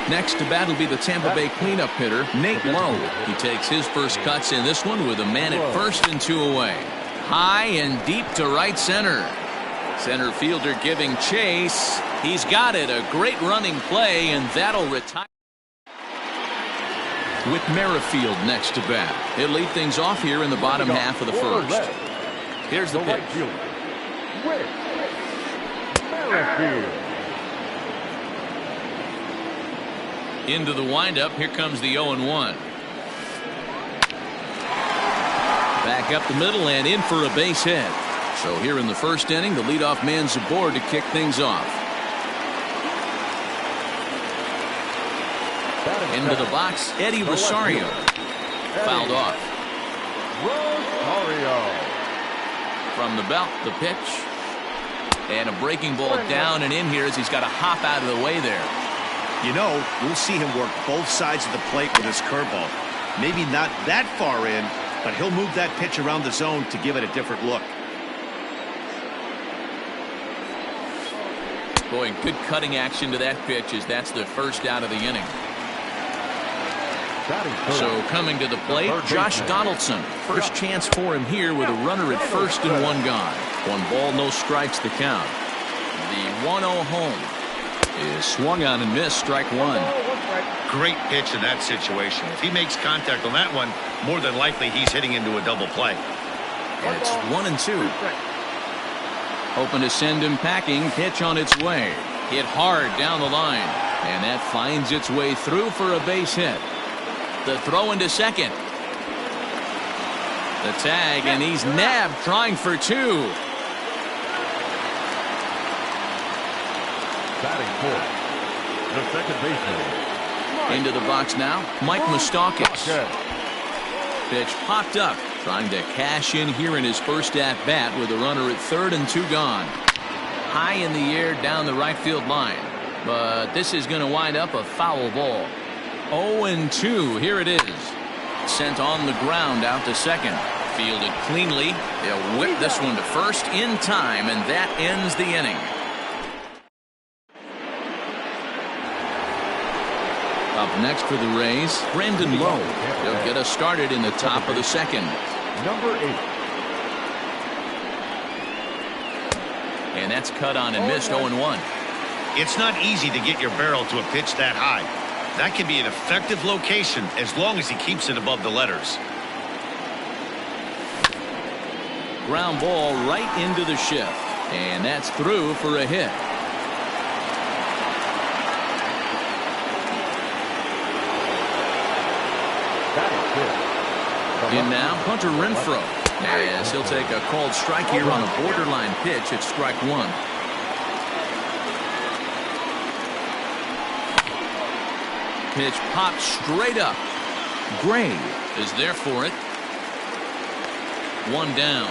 Next to bat will be the Tampa Bay cleanup hitter, Nate Lowe. He takes his first cuts in this one with a man at first and 2 away. High and deep to right center. Center fielder giving chase. He's got it. A great running play, and that'll retire. With Merrifield next to bat. He'll lead things off here in the bottom half of the first. Here's the pitch. Into the windup. Here comes the 0-1. Back up the middle and in for a base hit. So here in the first inning, the leadoff man's aboard to kick things off. Into the box, Eddie Rosario. Fouled off. From the belt, the pitch. And a breaking ball down and in here as he's got to hop out of the way there. You know, we'll see him work both sides of the plate with his curveball. Maybe not that far in, but he'll move that pitch around the zone to give it a different look. Boy, good cutting action to that pitch as that's the 1st out of the inning. So coming to the plate, Josh Donaldson. First chance for him here with a runner at first and 1 gone. 1 ball, no strikes to count. The 1-0 home is swung on and missed, strike 1. Great pitch in that situation. If he makes contact on that one, more than likely he's hitting into a double play. And it's 1-2. Hoping to send him packing. Pitch on its way. Hit hard down the line. And that finds its way through for a base hit. The throw into second. The tag, and he's nabbed trying for 2. Batting fourth, the second baseman. Into the box now, Mike Moustakas. Pitch popped up, trying to cash in here in his first at bat with a runner at 3rd and 2 gone. high in the air down the right field line. But this is going to wind up a foul ball. 0-2. Here it is. Sent on the ground out to second. Fielded cleanly. They'll whip this one to first in time, and that ends the inning. Up next for the Rays, Brandon Lowe. He'll get us started in the top of the second. Number 8. And that's cut on and missed. 0-1. It's not easy to get your barrel to a pitch that high. That can be an effective location as long as he keeps it above the letters. Ground ball right into the shift. And that's through for a hit. In now, Hunter Renfroe. As he'll take a called strike here on a borderline pitch at strike one. Pitch popped straight up. Gray is there for it. One down.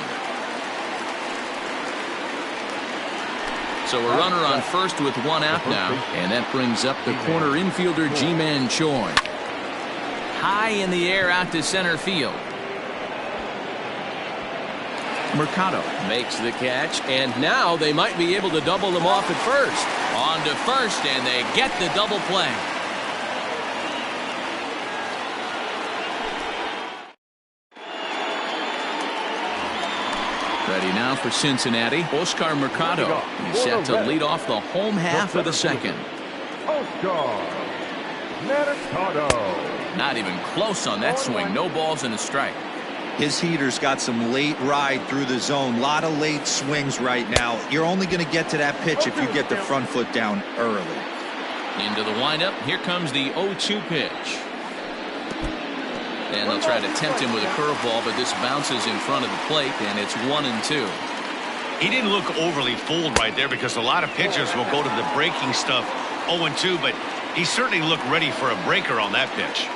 So a runner on first with one out now. And that brings up the corner infielder Ji-Man Choi. High in the air out to center field. Mercado makes the catch, and now they might be able to double them off at first. On to first, and they get the double play. Ready now for Cincinnati, Oscar Mercado. He's set to lead off the home half of the second. Oscar Mercado. Not even close on that swing. No balls and a strike. His heater's got some late ride through the zone. A lot of late swings right now. You're only going to get to that pitch if you get the front foot down early. Into the windup. Here comes the 0-2 pitch. And they'll try to tempt him with a curveball, but this bounces in front of the plate, and it's 1-2. He didn't look overly fooled right there because a lot of pitchers will go to the breaking stuff 0-2, but he certainly looked ready for a breaker on that pitch.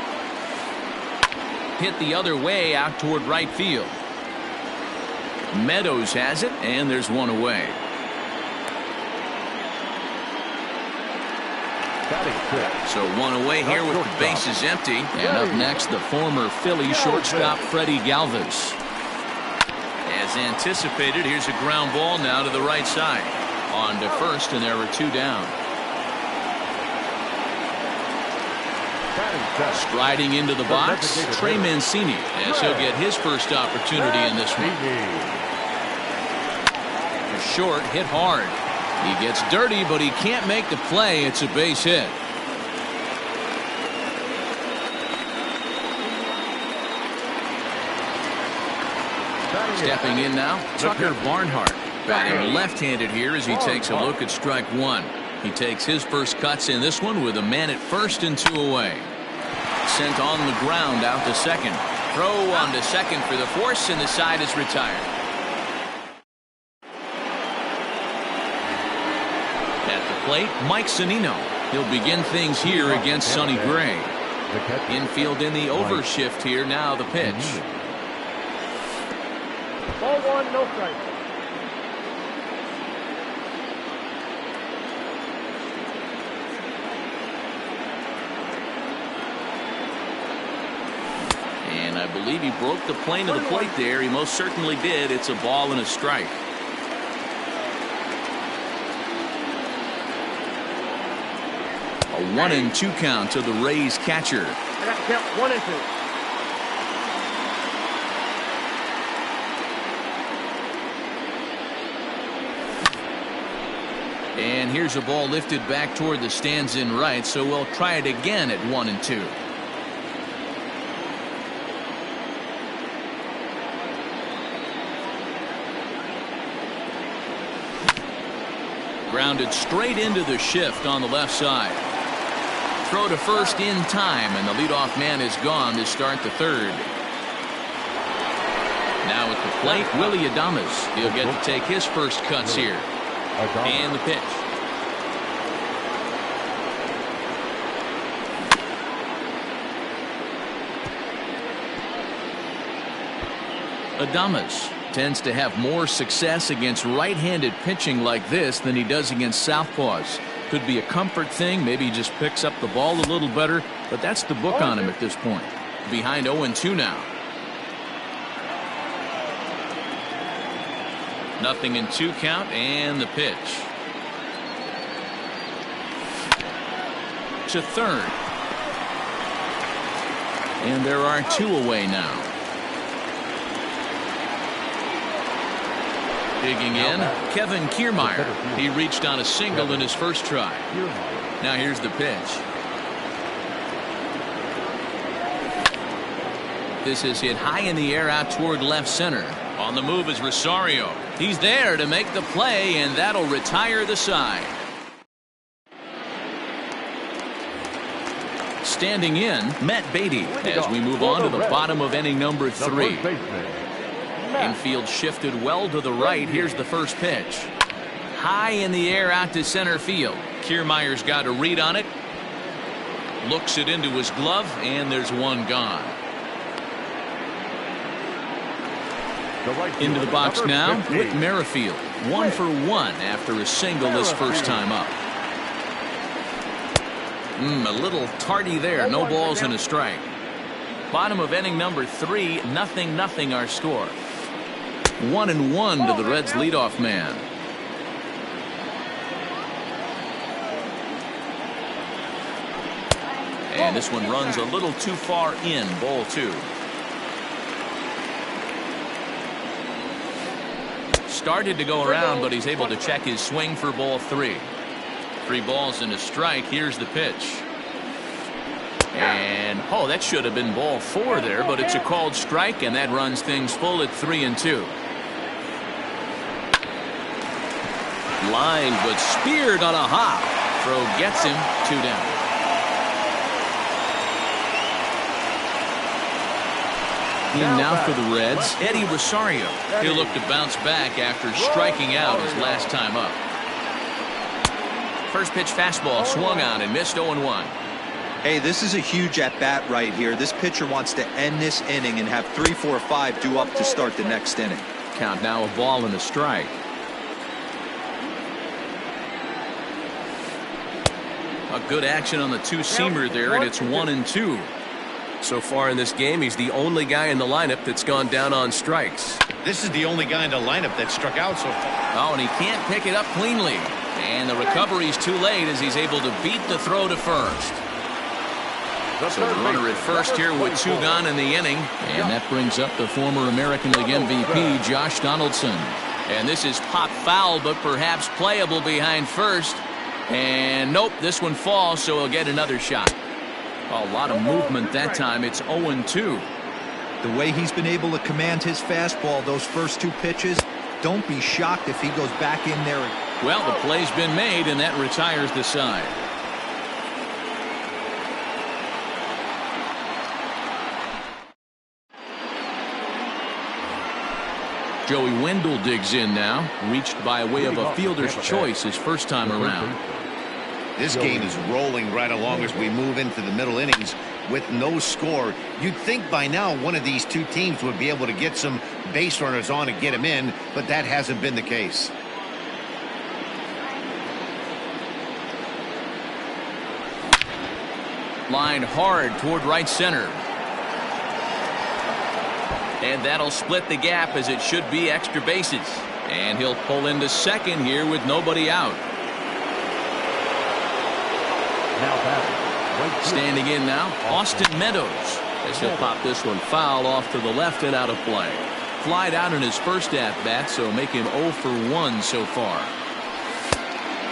Hit the other way out toward right field. Meadows has it, and there's one away. So one away here with the bases empty. And up next, the former Philly shortstop Freddie Galvis. As anticipated, here's a ground ball now to the right side. On to first, and there were two down. Striding into the box, Trey Mancini, as he'll get his first opportunity in this one. A short, hit hard. He gets dirty, but he can't make the play. It's a base hit. Stepping in now, Tucker Barnhart. Batting left-handed here as he takes a look at strike one. He takes his first cuts in this one with a man at first and two away. Sent on the ground out to second. Throw on to second for the force, and the side is retired. At the plate, Mike Zunino. He'll begin things here against Sonny Gray. Infield in the overshift here now the pitch. Ball one, no strike. And I believe he broke the plane of the plate there. He most certainly did. It's a ball and a strike. A 1-2 count to the Rays catcher. I got to count 1-2. And here's a ball lifted back toward the stands in right, so we'll try it again at 1-2. Grounded straight into the shift on the left side. Throw to first in time, and the leadoff man is gone to start the third. Now at the plate, Willie Adames. He'll get to take his first cuts here. And the pitch. Adames tends to have more success against right-handed pitching like this than he does against southpaws. Could be a comfort thing. Maybe he just picks up the ball a little better, but that's the book on him at this point. Behind 0-2 now. 0-2 count, and the pitch to third. And there are 2 away now. Digging in, Kevin Kiermaier. He reached on a single in his first try. Now here's the pitch. This is hit high in the air out toward left center. On the move is Rosario. He's there to make the play, and that'll retire the side. Standing in, Matt Beatty as we move on to the bottom of inning number 3. Infield shifted well to the right. Here's the first pitch. High in the air out to center field. Kiermaier's got a read on it. Looks it into his glove, and there's one gone. Into the box now, Whit Merrifield. 1 for 1 after a single his first time up. A little tardy there. No balls and a strike. Bottom of inning number 3, 0-0 our score. 1-1 to the Reds leadoff man. And this one runs a little too far in. Ball 2. Started to go around, but he's able to check his swing for ball 3. 3 balls and a strike. Here's the pitch. And oh, that should have been ball 4 there, but it's a called strike, and that runs things full at 3-2. Lined but speared on a hop. Throw gets him. 2 down. In now for the Reds, Eddie Rosario. He'll look to bounce back after striking out his last time up. First pitch fastball swung on and missed. 0-1. Hey, this is a huge at-bat right here. This pitcher wants to end this inning and have 3, 4, 5 due up to start the next inning. Count now a ball and a strike. A good action on the two-seamer there, and it's 1-2. So far in this game, he's the only guy in the lineup that's gone down on strikes. This is the only guy in the lineup that's struck out so far. Oh, and he can't pick it up cleanly. And the recovery's too late as he's able to beat the throw to first. So the runner at first here with 2 gone in the inning. And that brings up the former American League MVP, Josh Donaldson. And this is pop foul, but perhaps playable behind first. And nope, this one falls, so he'll get another shot. A lot of movement that time. It's 0-2. The way he's been able to command his fastball those first 2 pitches, don't be shocked if he goes back in there. Well, the play's been made, and that retires the side. Joey Wendell digs in now. Reached by way of a fielder's choice his first time around. This game is rolling right along as we move into the middle innings with no score. You'd think by now one of these 2 teams would be able to get some base runners on and get them in, but that hasn't been the case. Lined hard toward right center. And that'll split the gap as it should be extra bases. And he'll pull into second here with nobody out. Standing in now, Austin Meadows, as he'll pop this one foul off to the left and out of play. Flied out in his first at-bat, so make him 0 for 1 so far.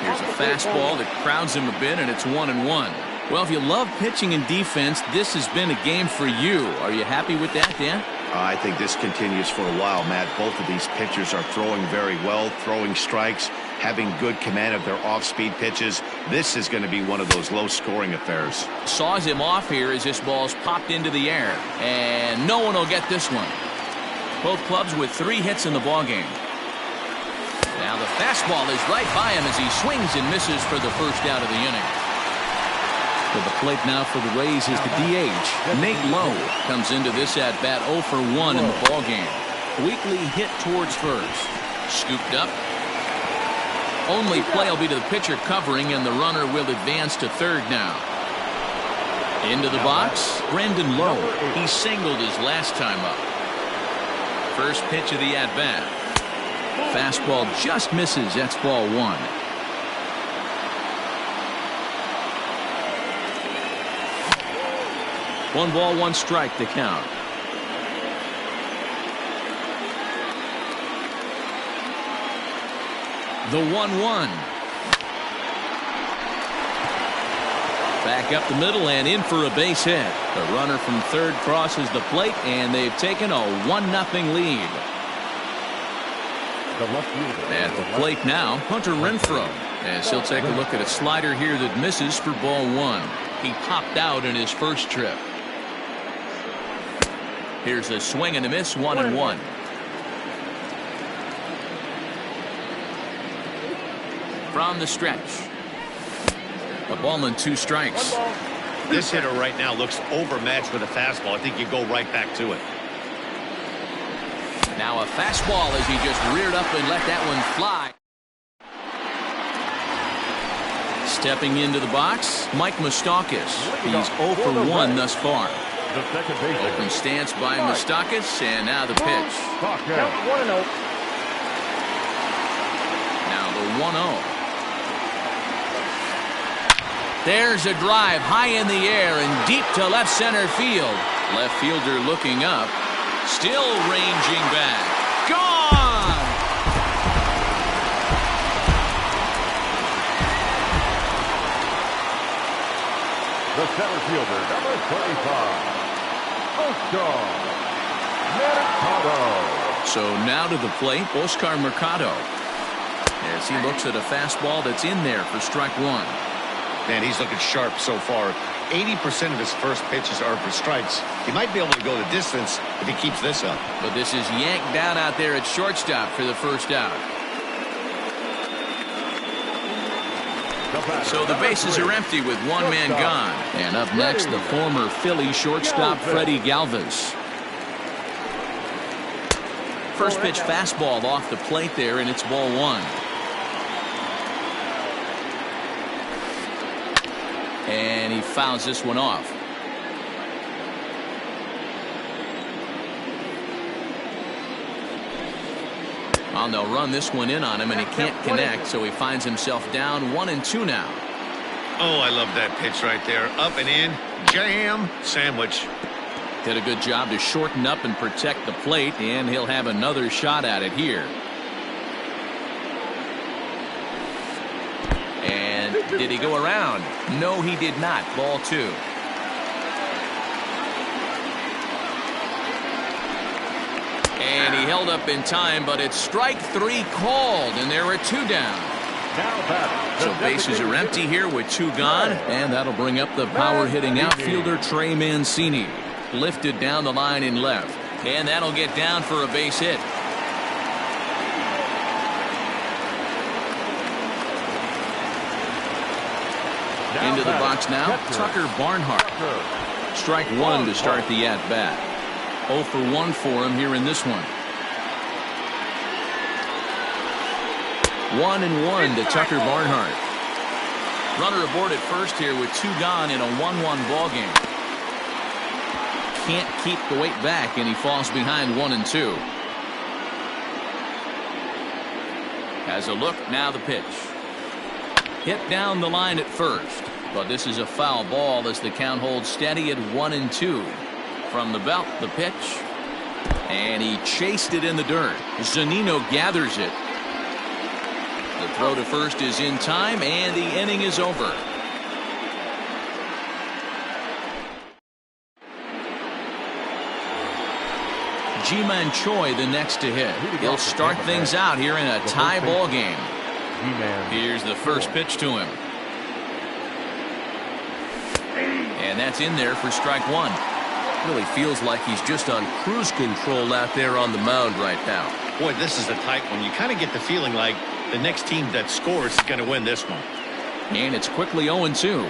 Here's a fastball that crowds him a bit, and it's 1-1. Well, if you love pitching and defense, this has been a game for you. Are you happy with that, Dan? I think this continues for a while, Matt. Both of these pitchers are throwing very well, throwing strikes, having good command of their off-speed pitches. This is going to be one of those low-scoring affairs. Saws him off here as this ball's popped into the air. And no one will get this one. Both clubs with 3 hits in the ballgame. Now the fastball is right by him as he swings and misses for the first out of the inning. To the plate now for the Rays is the DH. Nate Lowe comes into this at-bat 0 for 1 in the ballgame. Weakly hit towards first. Scooped up. Only play will be to the pitcher covering, and the runner will advance to third now. Into the box, Brendan Lowe. He singled his last time up. First pitch of the at-bat. Fastball just misses. That's ball one. One ball, one strike to count. The 1-1. Back up the middle and in for a base hit. The runner from third crosses the plate, and they've taken a 1-0 lead. At the plate now, Hunter Renfroe, as he'll take a look at a slider here that misses for ball one. He popped out in his first trip. Here's a swing and a miss, 1-1. From the stretch. A ball and two strikes. This hitter right now looks overmatched with a fastball. I think you go right back to it. Now a fastball as he just reared up and let that one fly. Stepping into the box, Mike Moustakas. He's 0 for 1 thus far. Open stance by Moustakas, and now the pitch. Count 1-0. Now the 1-0. There's a drive high in the air and deep to left center field. Left fielder looking up. Still ranging back. Gone! The center fielder, number 25, Oscar Mercado. So now to the plate, Oscar Mercado. As he looks at a fastball that's in there for strike one. Man, he's looking sharp so far. 80% of his first pitches are for strikes. He might be able to go the distance if he keeps this up. But this is yanked down out there at shortstop for the first out. So the bases are empty with one man gone. And up next, the former Philly shortstop Freddie Galvis. First pitch fastball off the plate there, and it's ball one. And he fouls this one off. Well, they'll run this one in on him, and he can't connect, so he finds himself down 1-2 now. Oh, I love that pitch right there. Up and in, jam, sandwich. Did a good job to shorten up and protect the plate, and he'll have another shot at it here. And did he go around? No, he did not. Ball two. And he held up in time, but it's strike three called, and there are two down. So bases are empty here with two gone, and that'll bring up the power-hitting outfielder Trey Mancini. Lifted down the line in left, and that'll get down for a base hit. Into the box now, Tucker Barnhart. Strike one to start the at-bat. 0 for 1 for him here in this one. 1-1 to Tucker Barnhart. Runner aboard at first here with two gone in a 1-1 ball game. Can't keep the weight back, and he falls behind 1-2. Has a look, now the pitch. Hit down the line at first, but this is a foul ball as the count holds steady at 1-2. From the belt, the pitch, and he chased it in the dirt. Zunino gathers it. The throw to first is in time, and the inning is over. Ji-Man Choi the next to hit. He'll start things out here in a tie ball game. Here's the first pitch to him. And that's in there for strike one. Really feels like he's just on cruise control out there on the mound right now. Boy, this is a tight one. You kind of get the feeling like the next team that scores is going to win this one. And it's quickly 0-2.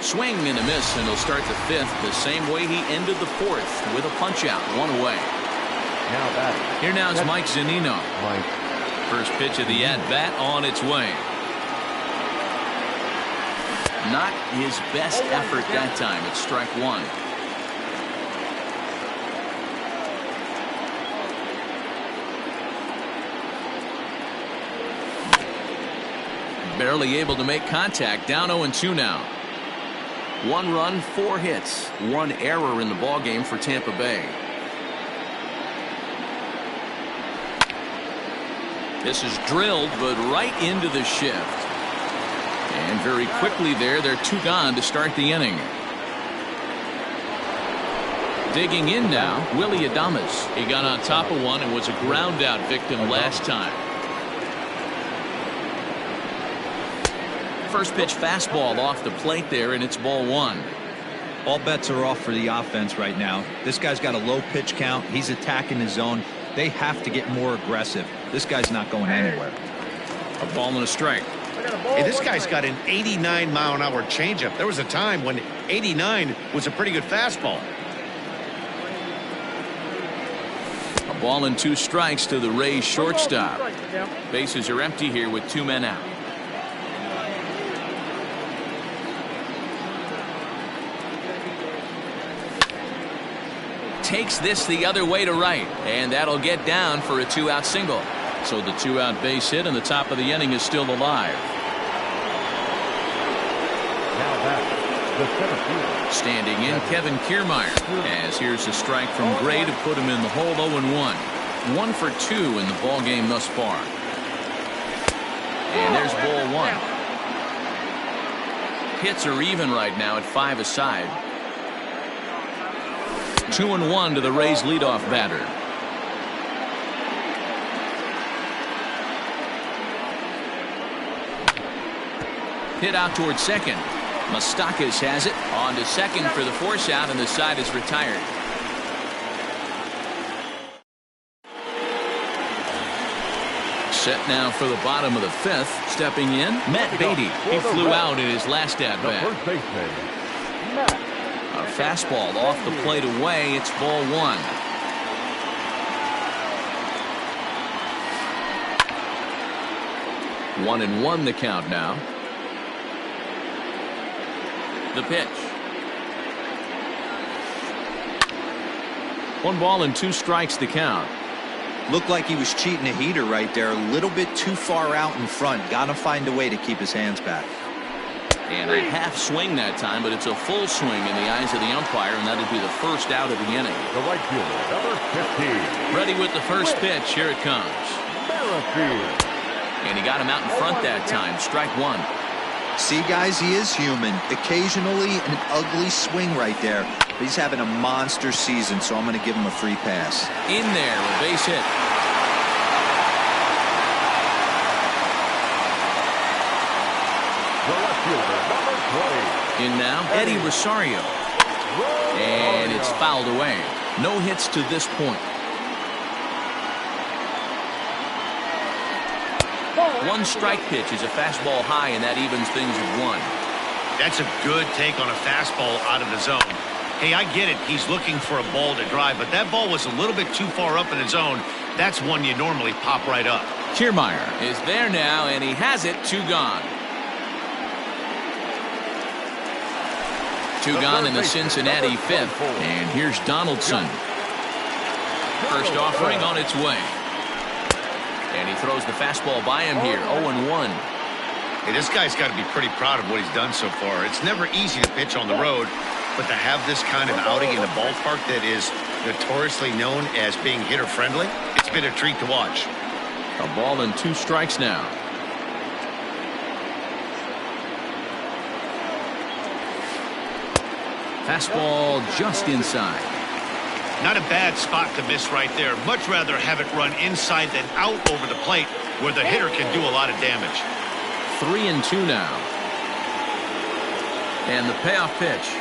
Swing and a miss, and he'll start the fifth the same way he ended the fourth, with a punch-out, one away. Now batting. Here now is Mike Zunino. Mike. First pitch of the at-bat on its way. Not his best effort that time. It's strike one. Barely able to make contact. Down 0-2 now. 1 run, 4 hits. 1 error in the ballgame for Tampa Bay. This is drilled, but right into the shift. And very quickly there, they're 2 gone to start the inning. Digging in now, Willie Adames. He got on top of one and was a ground out victim last time. First pitch fastball off the plate there, and it's ball 1. All bets are off for the offense right now. This guy's got a low pitch count. He's attacking his zone. They have to get more aggressive. This guy's not going anywhere. A ball and a strike. Hey, this guy's got an 89-mile-an-hour changeup. There was a time when 89 was a pretty good fastball. A ball and 2 strikes to the Rays shortstop. Bases are empty here with 2 men out. Takes this the other way to right, and that'll get down for a 2-out single. So the 2-out base hit, and the top of the inning is still alive. Now back. The center fielder. Standing in, Kevin Kiermaier. As here's a strike from Gray to put him in the hole. 0-1. 1 for 2 in the ball game thus far. And there's ball 1. Hits are even right now at 5 aside. 2-1 to the Rays leadoff batter. Hit out towards second. Moustakas has it on to second for the force out, and the side is retired. Set now for the bottom of the 5th. Stepping in, Matt Beatty. He flew out in his last at bat. First baseman, Matt. A fastball off the plate away. It's ball 1. One and 1 the count now. The pitch. 1 ball and 2 strikes the count. Looked like he was cheating a heater right there. A little bit too far out in front. Got to find a way to keep his hands back. And a half swing that time, but it's a full swing in the eyes of the umpire, and that'll be the first out of the inning. The right fielder, number 15. Ready with the first pitch. Here it comes. And he got him out in front that time. Strike 1. See, guys, he is human. Occasionally an ugly swing right there. But he's having a monster season, so I'm going to give him a free pass. In there, a base hit. The left fielder, number 20. In now, Eddie Rosario. And it's fouled away. No hits to this point. 1 strike pitch is a fastball high, and that evens things at 1. That's a good take on a fastball out of the zone. Hey, I get it. He's looking for a ball to drive, but that ball was a little bit too far up in the zone. That's one you normally pop right up. Kiermaier is there now, and he has it. 2 gone. 2 gone in the Cincinnati 5th. And here's Donaldson. First offering on its way. And he throws the fastball by him here. 0-1. Hey, this guy's got to be pretty proud of what he's done so far. It's never easy to pitch on the road, but to have this kind of outing in a ballpark that is notoriously known as being hitter-friendly, it's been a treat to watch. A ball and 2 strikes now. Fastball just inside. Not a bad spot to miss right there. Much rather have it run inside than out over the plate where the hitter can do a lot of damage. 3-2 now. And the payoff pitch.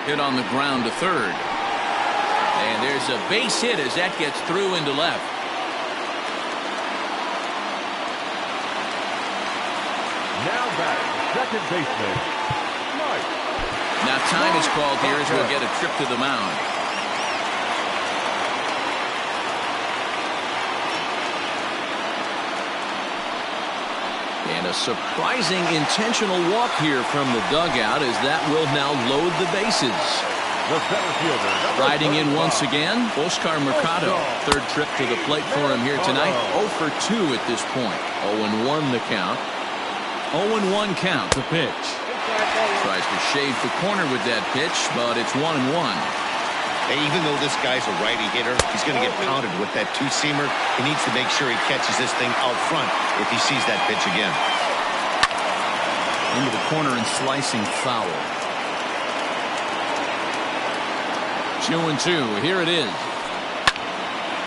Hit on the ground to third. And there's a base hit as that gets through into left. Now batting, second baseman, Mike. Now time is called here as we'll get a trip to the mound. And a surprising intentional walk here from the dugout as that will now load the bases. The center fielder. Riding in once again, Oscar Mercado. Third trip to the plate for him here tonight. 0 for 2 at this point. 0-1 the count. 0-1 count. The pitch. Tries to shave the corner with that pitch, but it's 1-1. Hey, even though this guy's a righty hitter, he's going to get pounded with that two-seamer. He needs to make sure he catches this thing out front if he sees that pitch again. Into the corner and slicing foul. 2-2. Here it is.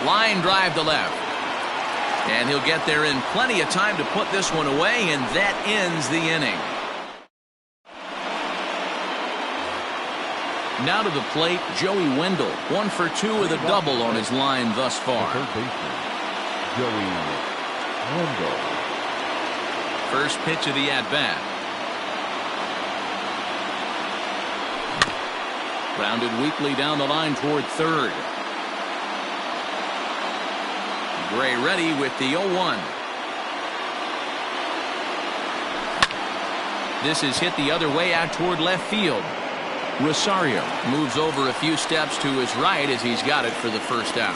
Line drive to left. And he'll get there in plenty of time to put this one away, and that ends the inning. Now to the plate, Joey Wendell. 1 for 2 with a double on his line thus far. Third baseman, Joey Wendell. First pitch of the at-bat. Grounded weakly down the line toward third. Gray ready with the 0-1. This is hit the other way out toward left field. Rosario moves over a few steps to his right as he's got it for the first out.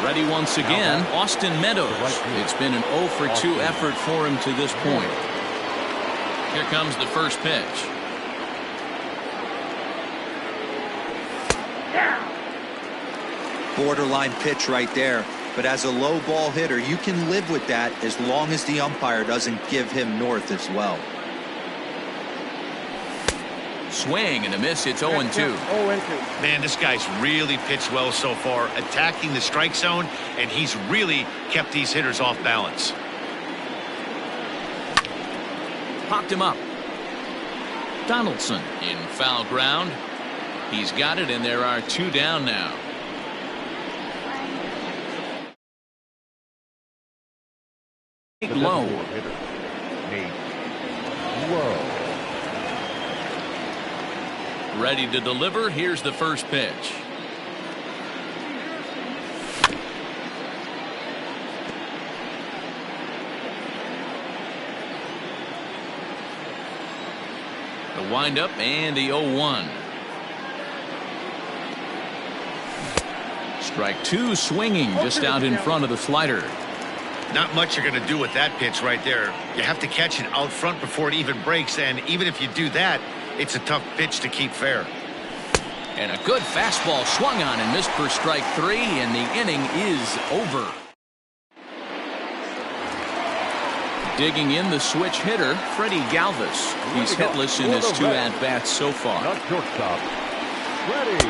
Ready once again, Austin Meadows. It's been an 0 for 2 effort for him to this point. Here comes the first pitch. Borderline pitch right there. But as a low ball hitter, you can live with that as long as the umpire doesn't give him north as well. Swing and a miss. It's 0-2. 0-2. Man, this guy's really pitched well so far, attacking the strike zone, and he's really kept these hitters off balance. Popped him up. Donaldson in foul ground. He's got it, and there are 2 down now. Low. Ready to deliver. Here's the first pitch. The windup and the 0-1. Strike 2 swinging just out in front of the slider. Not much you're going to do with that pitch right there. You have to catch it out front before it even breaks, and even if you do that, it's a tough pitch to keep fair. And a good fastball swung on and missed for strike 3, and the inning is over. Digging in the switch hitter, Freddie Galvis. He's hitless in his 2 at-bats so far. Not shortstop. Ready.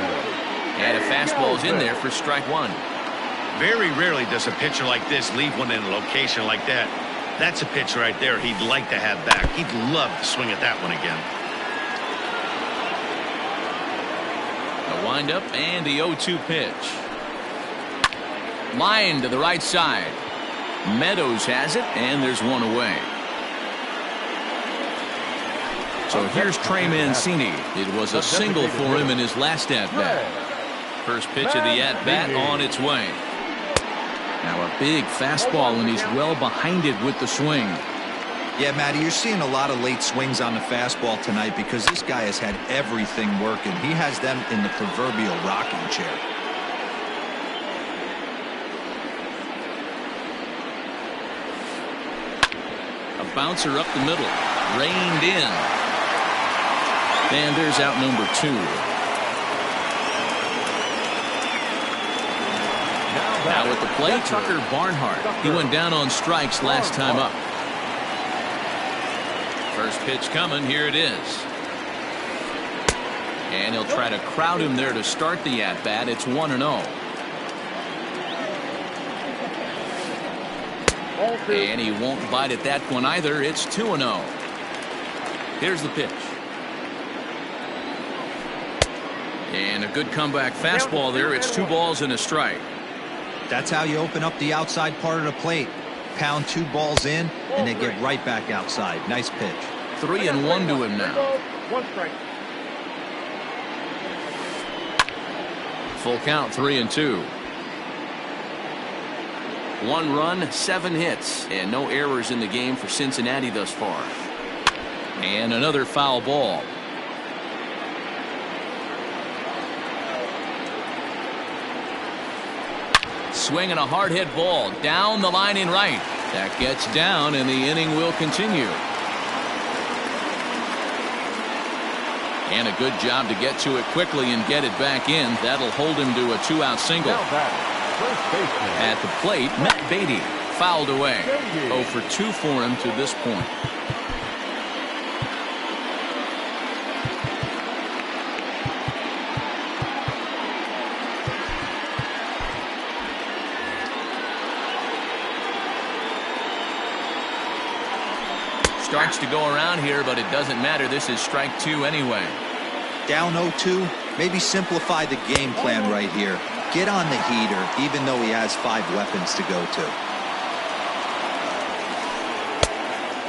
And a fastball's in there for strike 1. Very rarely does a pitcher like this leave one in a location like that. That's a pitch right there he'd like to have back. He'd love to swing at that one again. The windup and the 0-2 pitch. Line to the right side. Meadows has it, and there's one away. So here's Trey Mancini. It was a single for him in his last at-bat. First pitch of the at-bat on its way. Now a big fastball, and he's well behind it with the swing. Yeah, Matty, you're seeing a lot of late swings on the fastball tonight because this guy has had everything working. He has them in the proverbial rocking chair. A bouncer up the middle. Reined in. And there's out number 2. Now at the plate, Tucker Barnhart. He went down on strikes last time up. First pitch coming. Here it is. And he'll try to crowd him there to start the at-bat. It's 1-0. And he won't bite at that one either. It's 2-0. Here's the pitch. And a good comeback fastball there. It's 2 balls and a strike. That's how you open up the outside part of the plate. Pound 2 balls in, and they get right back outside. Nice pitch. 3-1 to him now. 1 strike. Full count, 3-2. 1 run, 7 hits, and no errors in the game for Cincinnati thus far. And another foul ball. Swinging a hard hit ball down the line in right. That gets down, and the inning will continue. And a good job to get to it quickly and get it back in. That'll hold him to a 2-out single. At the plate, Matt Beatty fouled away. 0 for 2 for him to this point. Starts to go around here, but it doesn't matter. This is strike 2 anyway. Down 0-2, maybe simplify the game plan right here. Get on the heater, even though he has 5 weapons to go to.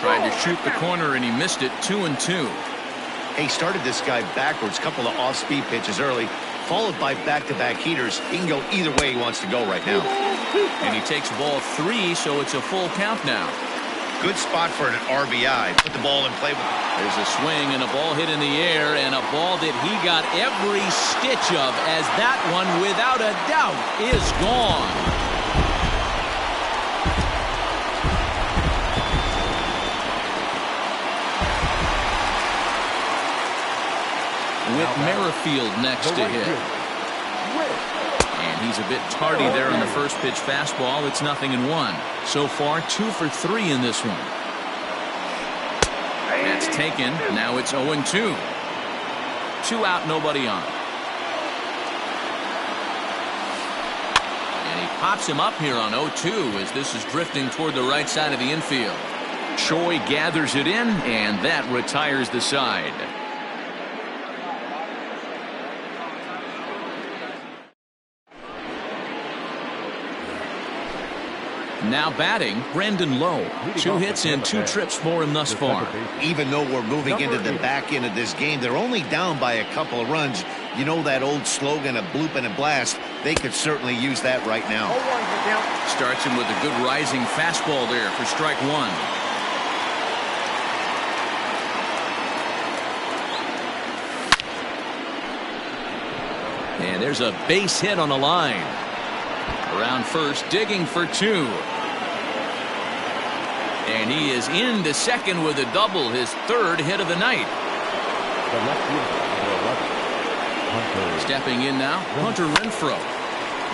Tried to shoot the corner, and he missed it. 2-2. He started this guy backwards, couple of off-speed pitches early, followed by back-to-back heaters. He can go either way he wants to go right now. And he takes ball 3, so it's a full count now. Good spot for an RBI. Put the ball in play with him. There's a swing and a ball hit in the air, and a ball that he got every stitch of, as that one, without a doubt, is gone. With Merrifield next to hit. And he's a bit tardy there on the first pitch fastball. It's 0-1. So far, 2 for 3 in this one. That's taken. Now it's 0-2. 2 out, nobody on. And he pops him up here on 0-2 as this is drifting toward the right side of the infield. Choi gathers it in, and that retires the side. Now batting, Brendan Lowe. 2 hits and 2 trips for him thus far. Even though we're moving into the back end of this game, they're only down by a couple of runs. You know that old slogan of bloop and a blast? They could certainly use that right now. Starts him with a good rising fastball there for strike 1. And there's a base hit on the line. Around first, digging for 2. And he is into second with a double, his 3rd hit of the night. Stepping in now, Hunter Renfroe.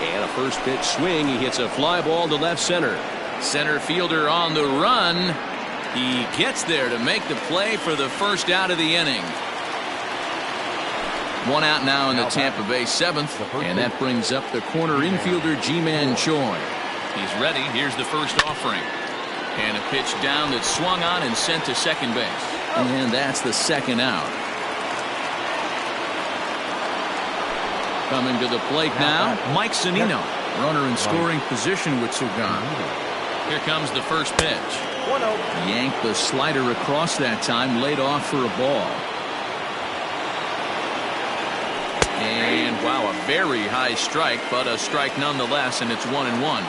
And a first pitch swing. He hits a fly ball to left center. Center fielder on the run. He gets there to make the play for the first out of the inning. 1 out now in the Tampa Bay 7th, and that brings up the corner infielder Ji-Man Choi. He's ready. Here's the first offering. And a pitch down that's swung on and sent to second base. And that's the 2nd out. Coming to the plate now, Mike Zunino. Runner in scoring position with 2 gone. Here comes the first pitch. Yanked the slider across that time, laid off for a ball. And wow, a very high strike, but a strike nonetheless, and it's 1-1.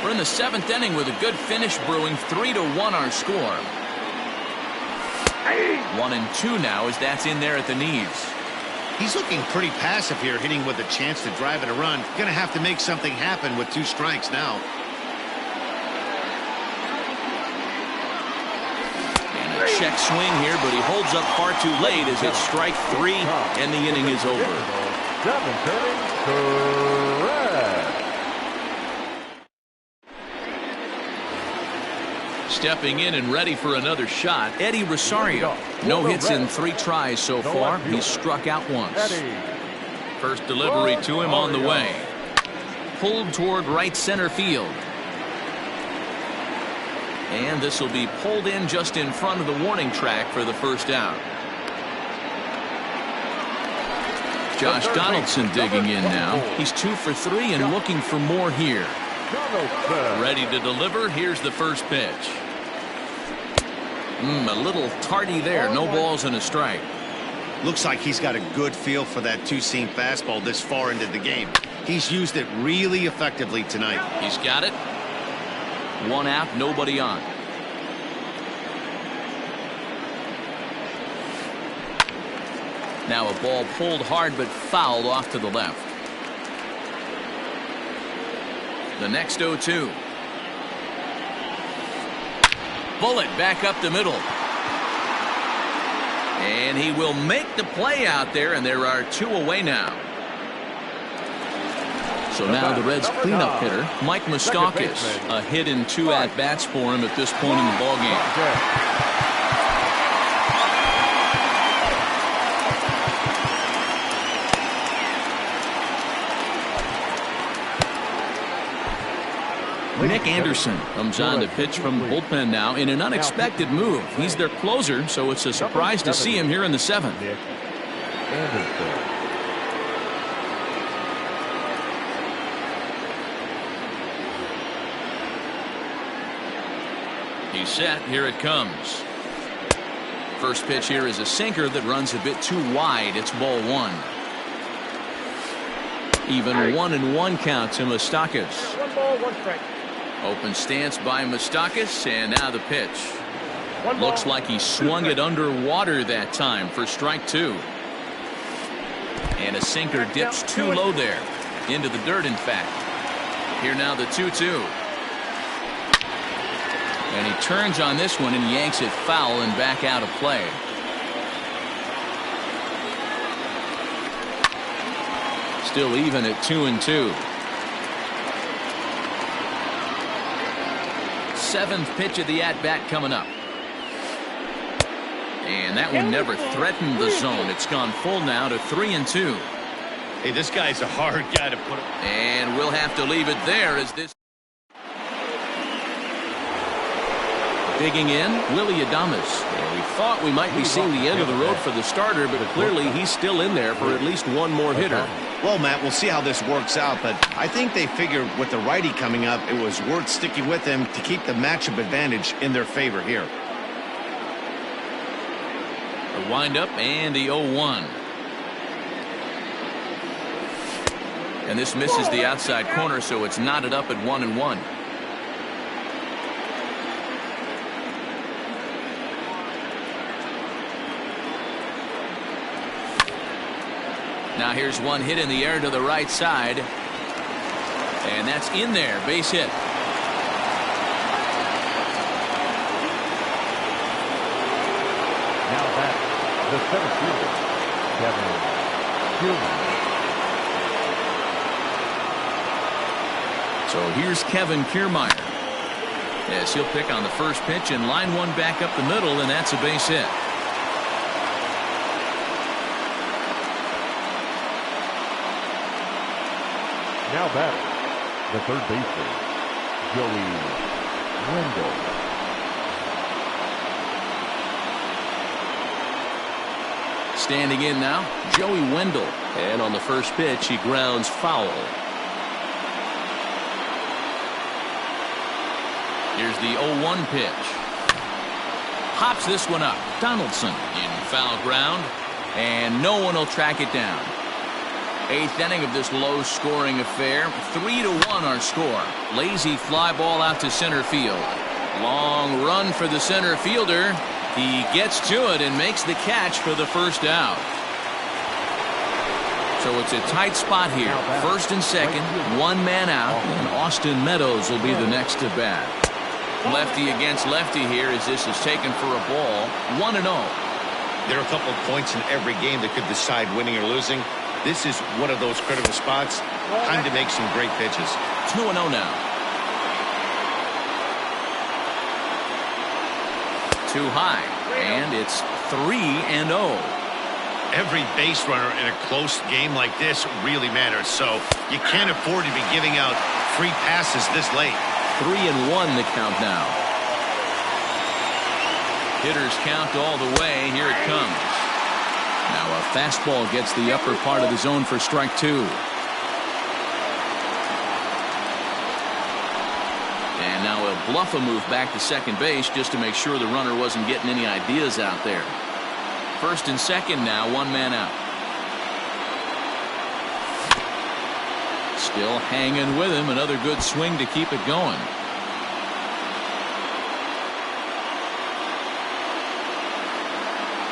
We're in the 7th inning with a good finish brewing. 3-1 our score. 1-2 now as that's in there at the knees. He's looking pretty passive here, hitting with a chance to drive in a run. Going to have to make something happen with 2 strikes now. And a check swing here, but he holds up far too late as it's strike 3, and the inning is over. Stepping in and ready for another shot, Eddie Rosario. No hits in 3 tries so far. He's struck out once. First delivery to him on the way. Pulled toward right center field. And this will be pulled in just in front of the warning track for the first out. Josh Donaldson digging in now. He's 2 for 3 and looking for more here. Ready to deliver. Here's the first pitch. A little tardy there. No balls and a strike. Looks like he's got a good feel for that two-seam fastball this far into the game. He's used it really effectively tonight. He's got it. 1 out, nobody on. Now a ball pulled hard but fouled off to the left. The next 0-2. Bullet back up the middle. And he will make the play out there, and there are 2 away now. So now the Reds' cleanup hitter, Mike Moustakas. A hit and 2 at-bats for him at this point in the ballgame. Nick Anderson comes on to pitch from the bullpen now in an unexpected move. He's their closer, so it's a surprise to see him here in the 7th. He's set. Here it comes. First pitch here is a sinker that runs a bit too wide. It's ball 1. Even 1-1 count to Moustakas. 1 ball, 1 strike. Open stance by Moustakas, and now the pitch. Looks like he swung it underwater that time for strike 2. And a sinker dips too low there. Into the dirt, in fact. Here now the 2-2. And he turns on this one and yanks it foul and back out of play. Still even at 2-2. 7th pitch of the at-bat coming up. And that one never threatened the zone. It's gone full now to 3-2. Hey, this guy's a hard guy to put. And we'll have to leave it there as this. Digging in, Willie Adames. We thought we might be seeing the end of the road for the starter, but clearly he's still in there for at least one more hitter. Well, Matt, we'll see how this works out, but I think they figured with the righty coming up, it was worth sticking with him to keep the matchup advantage in their favor here. The windup and the 0-1. And this misses the outside corner, so it's knotted up at 1-1. Now here's one hit in the air to the right side. And that's in there. Base hit. Now back, the center fielder, Kevin Kiermaier. So here's Kevin Kiermaier. Yes, he'll pick on the first pitch and line one back up the middle, and that's a base hit. Now batting, the third baseman, Joey Wendell. Standing in now, Joey Wendell. And on the first pitch, he grounds foul. Here's the 0-1 pitch. Hops this one up. Donaldson in foul ground, and no one will track it down. 8th inning of this low-scoring affair. 3-1 our score. Lazy fly ball out to center field. Long run for the center fielder. He gets to it and makes the catch for the first out. So it's a tight spot here. First and second, 1 man out, and Austin Meadows will be the next to bat. Lefty against lefty here as this is taken for a ball. 1-0. There are a couple of points in every game that could decide winning or losing. This is one of those critical spots. Time to make some great pitches. 2-0 now. Too high, and it's 3-0. Every base runner in a close game like this really matters, so you can't afford to be giving out free passes this late. 3-1 the count now. Hitters count all the way. Here it comes. Now a fastball gets the upper part of the zone for strike two. And now he'll bluff a move back to second base just to make sure the runner wasn't getting any ideas out there. First and second now, one man out. Still hanging with him. Another good swing to keep it going.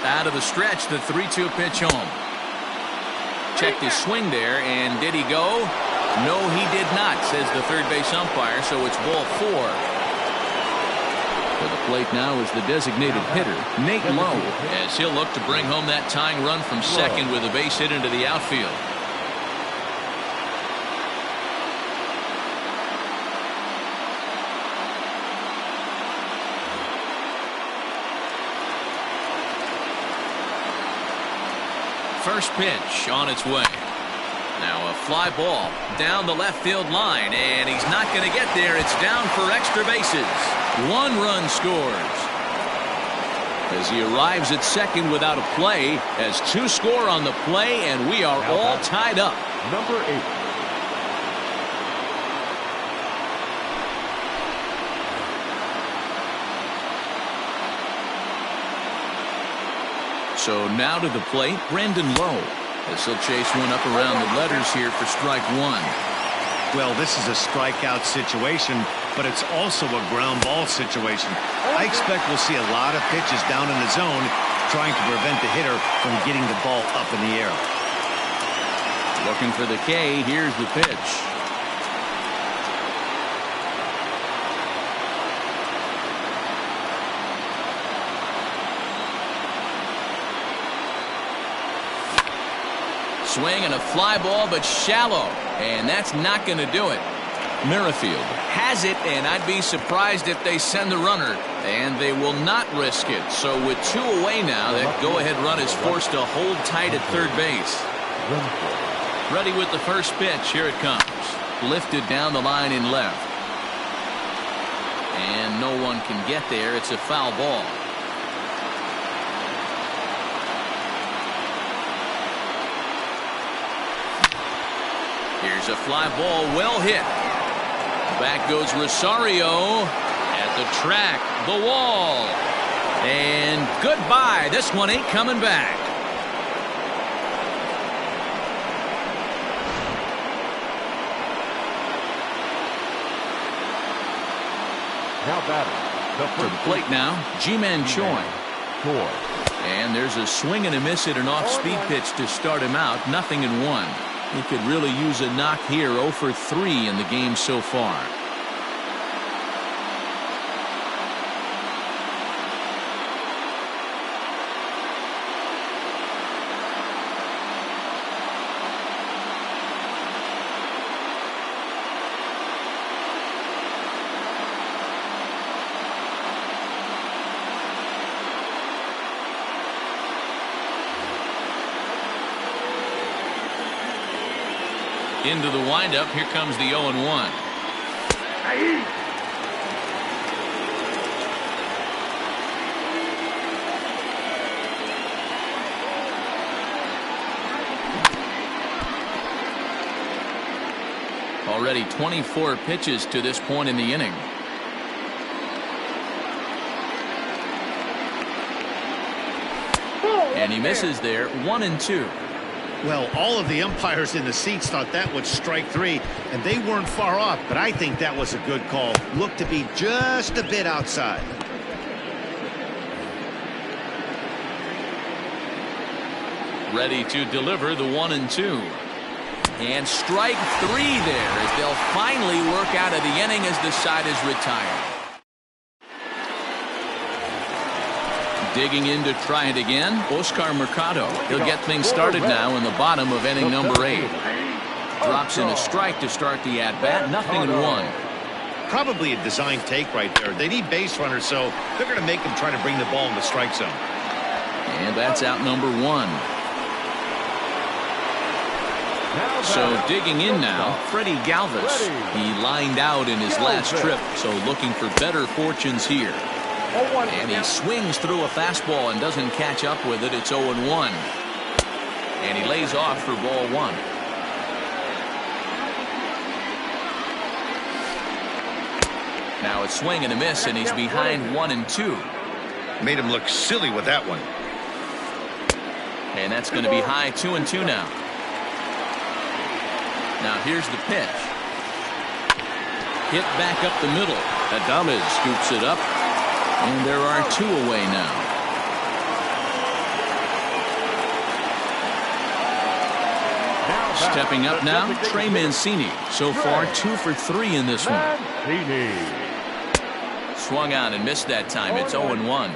Out of the stretch, the 3-2 pitch home. Checked his swing there, and did he go? No, he did not, says the third base umpire, so it's ball four. For the plate now is the designated hitter, Nate Lowe, as he'll look to bring home that tying run from second with a base hit into the outfield. First pitch on its way. Now a fly ball down the left field line, and he's not going to get there. It's down for extra bases. One run scores. As he arrives at second without a play, has two score on the play, and we are all tied up. Number 8. So now to the plate, Brandon Lowe, as he'll chase one up around the letters here for strike one. Well, this is a strikeout situation, but it's also a ground ball situation. I expect we'll see a lot of pitches down in the zone trying to prevent the hitter from getting the ball up in the air. Looking for the K. Here's the pitch. Swing and a fly ball, but shallow, and that's not going to do it. Merrifield has it, and I'd be surprised if they send the runner, and they will not risk it. So with two away now, that go-ahead run is forced to hold tight at third base. Ready with the first pitch. Here it comes. Lifted down the line in left. And no one can get there. It's a foul ball. Here's a fly ball, well hit. Back goes Rosario at the track, the wall. And goodbye. This one ain't coming back. Now batting. To the plate now, Ji-Man Choi. And there's a swing and a miss at an off-speed pitch to start him out. 0-1. He could really use a knock here. 0 for 3 in the game so far. Into the windup. Here comes the 0-1. Already 24 pitches to this point in the inning. And he misses there. 1-2. Well, all of the umpires in the seats thought that was strike three, and they weren't far off, but I think that was a good call. Looked to be just a bit outside. Ready to deliver the 1-2. And strike three there as they'll finally work out of the inning as the side is retired. Digging in to try it again, Oscar Mercado. He'll get things started now in the bottom of inning number 8. Drops in a strike to start the at-bat. 0-1. Probably a design take right there. They need base runners, so they're going to make them try to bring the ball in the strike zone. And that's out number 1. So digging in now, Freddie Galvis. He lined out in his last trip, so looking for better fortunes here. And he swings through a fastball and doesn't catch up with it. It's 0-1. And he lays off for ball one. Now it's swing and a miss, and he's behind 1-2. Made him look silly with that one. And that's going to be high 2-2 now. Now here's the pitch. Hit back up the middle. Adames scoops it up. And there are 2 away now. Stepping up now, Trey Mancini. So far 2 for 3 in this one. Swung on and missed that time. It's 0-1.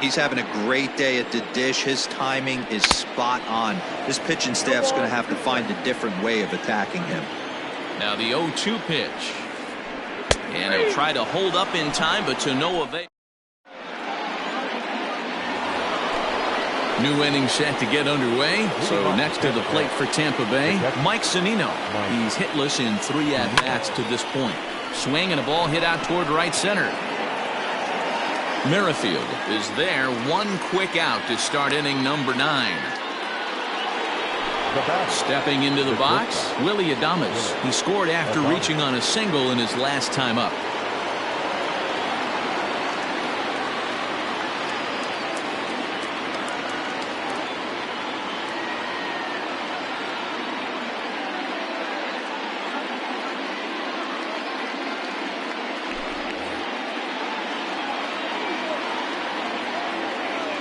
He's having a great day at the dish. His timing is spot on. This pitching staff's going to have to find a different way of attacking him. Now the 0-2 pitch. And he'll try to hold up in time, but to no avail. New inning set to get underway. So next to the plate for Tampa Bay, Mike Zunino. He's hitless in 3 at-bats to this point. Swing and a ball hit out toward right center. Merrifield is there, 1 quick out to start inning number 9. Stepping into the box, Willie Adames. He scored after reaching on a single in his last time up.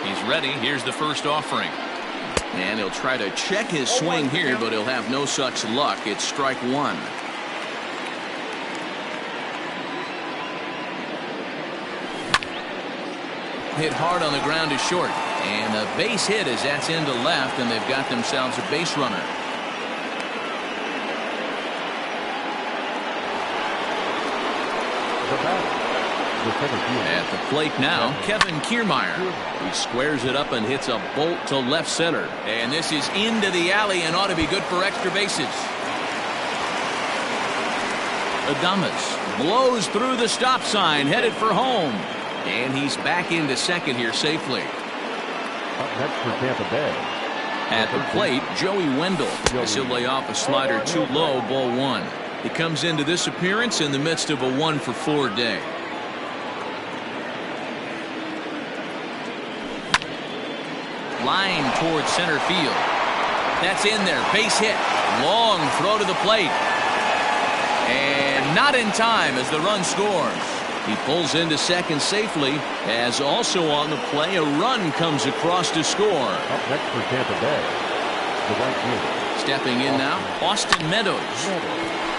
He's ready. Here's the first offering. And he'll try to check his swing here, but he'll have no such luck. It's strike 1. Hit hard on the ground to short. And a base hit as that's into left, and they've got themselves a base runner. At the plate now, Kevin Kiermaier. He squares it up and hits a bolt to left center. And this is into the alley and ought to be good for extra bases. Adames blows through the stop sign, headed for home. And he's back into second here safely. Up next for Tampa Bay. At the plate, Joey Wendell. He'll lay off a slider too low, ball 1. He comes into this appearance in the midst of a 1-for-4 day. Line towards center field. That's in there. Base hit. Long throw to the plate. And not in time as the run scores. He pulls into second safely, as also on the play a run comes across to score. Up next for Tampa Bay, the right fielder. Stepping in now, Austin Meadows.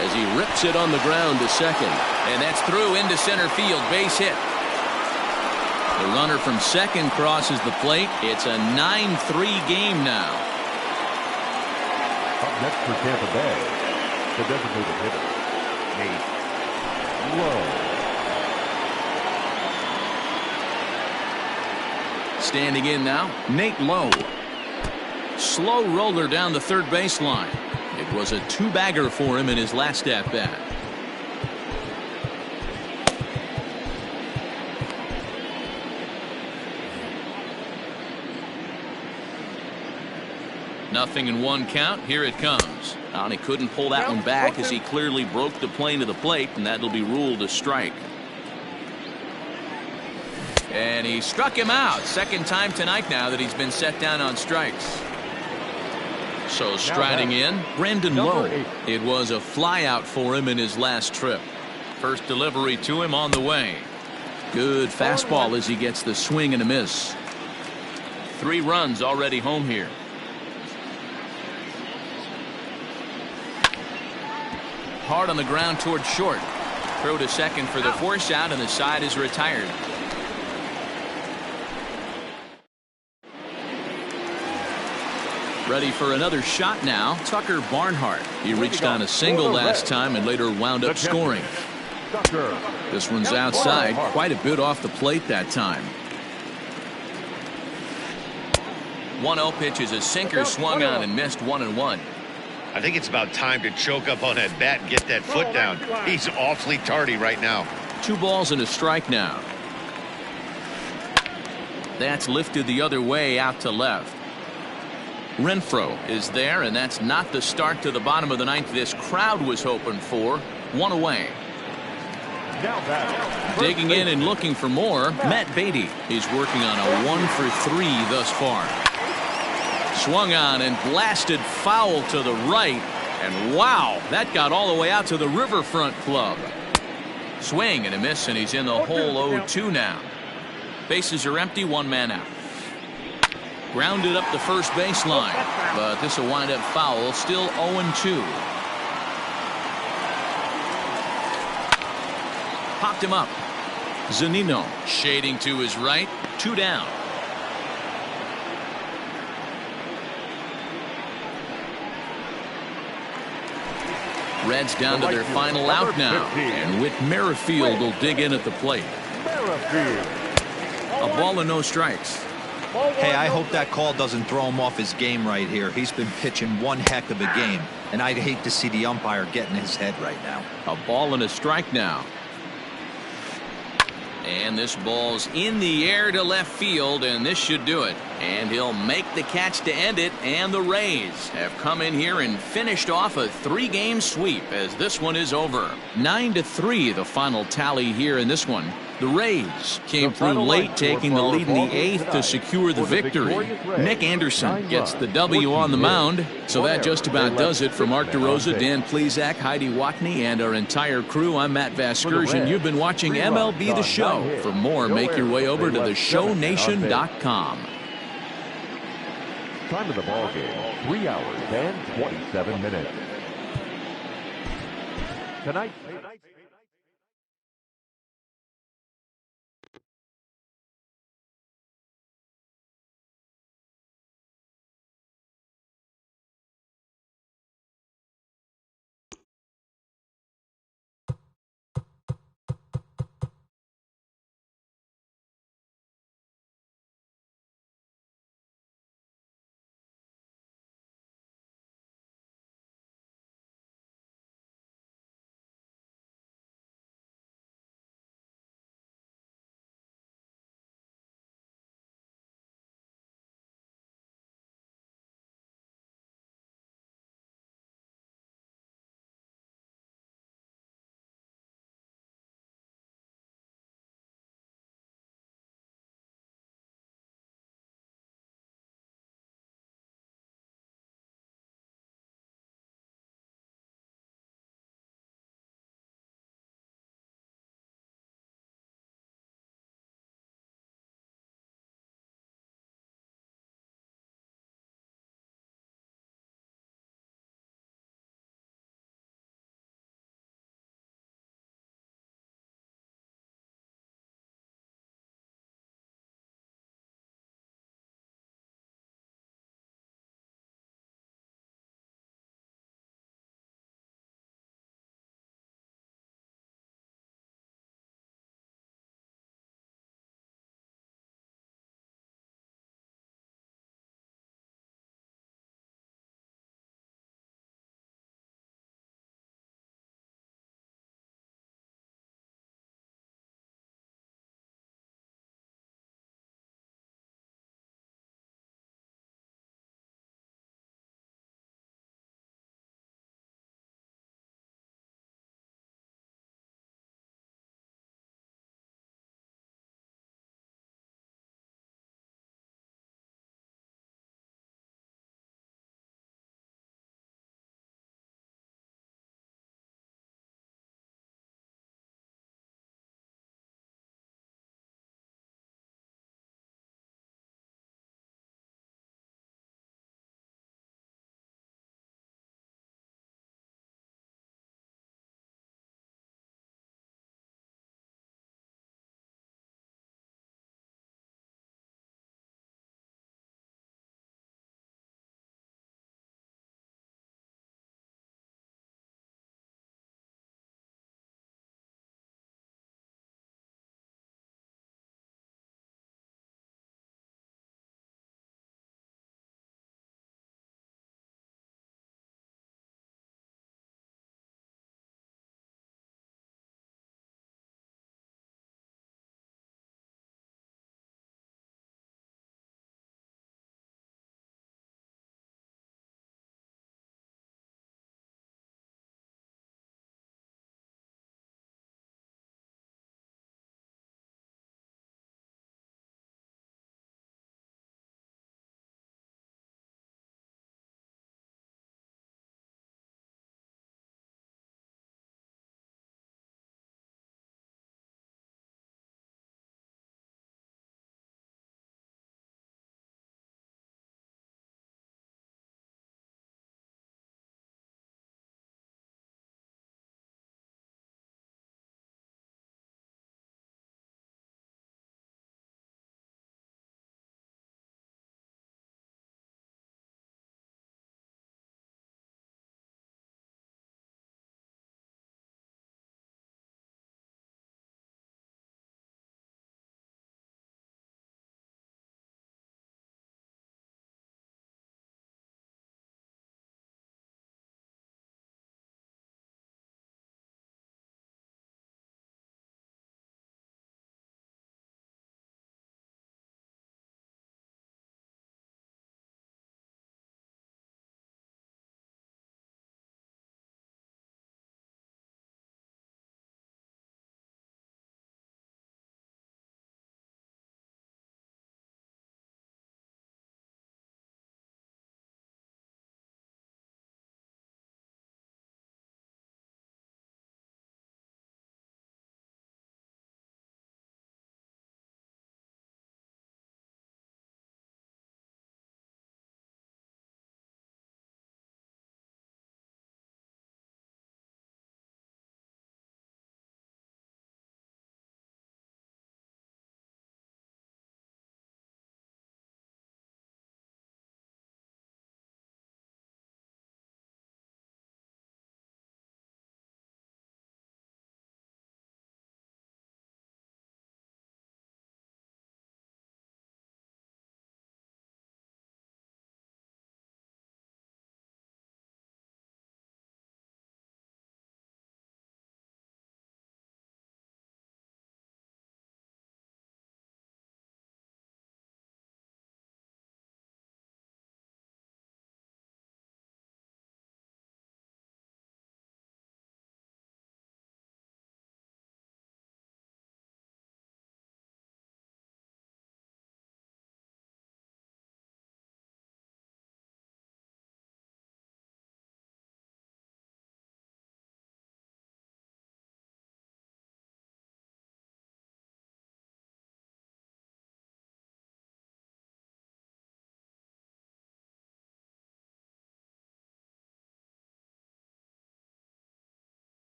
As he rips it on the ground to second. And that's through into center field. Base hit. The runner from second crosses the plate. It's a 9-3 game now. Up next for Tampa Bay, the designated hitter, Nate Lowe. Standing in now, Nate Lowe. Slow roller down the third baseline. It was a 2-bagger for him in his last at-bat. Nothing in 1 count. Here it comes. And he couldn't pull that one back as he clearly broke the plane to the plate, and that'll be ruled a strike. And he struck him out. Second time tonight now that he's been set down on strikes. So striding in, Brandon Lowe. It was a flyout for him in his last trip. First delivery to him on the way. Good fastball as he gets the swing and a miss. 3 runs already home here. Hard on the ground towards short. Throw to second for the force out, and the side is retired. Ready for another shot now, Tucker Barnhart. He reached on a single last time and later wound up scoring. This one's outside, quite a bit off the plate that time. 1-0 pitch is a sinker swung on and missed 1-1. I think it's about time to choke up on that bat and get that foot down. He's awfully tardy right now. 2 balls and a strike now. That's lifted the other way out to left. Renfroe is there, and that's not the start to the bottom of the ninth this crowd was hoping for. One away. Digging in and looking for more, Matt Beatty. He's working on a 1 for 3 thus far. Swung on and blasted foul to the right. And wow, that got all the way out to the Riverfront Club. Swing and a miss, and he's in the hole 0-2 now. Bases are empty, one man out. Grounded up the first baseline, but this will wind up foul, still 0-2. Popped him up. Zunino shading to his right, 2 down. Reds down to their final out now, and Whit Merrifield will dig in at the plate. A ball and no strikes. Hey, I hope that call doesn't throw him off his game right here. He's been pitching one heck of a game, and I'd hate to see the umpire get in his head right now. A ball and a strike now. And this ball's in the air to left field, and this should do it. And he'll make the catch to end it, and the Rays have come in here and finished off a 3-game sweep as this one is over. 9-3 the final tally here in this one. The Rays came through late, taking the lead in the 8th to secure the victory. Nick Anderson gets the W on the mound. So that just about does it for Mark DeRosa, Dan Plesac, Heidi Watney, and our entire crew. I'm Matt Vasgersian. You've been watching MLB The Show. For more, make your way over to theshownation.com. Time of the ball game, 3 hours and 27 minutes. Tonight's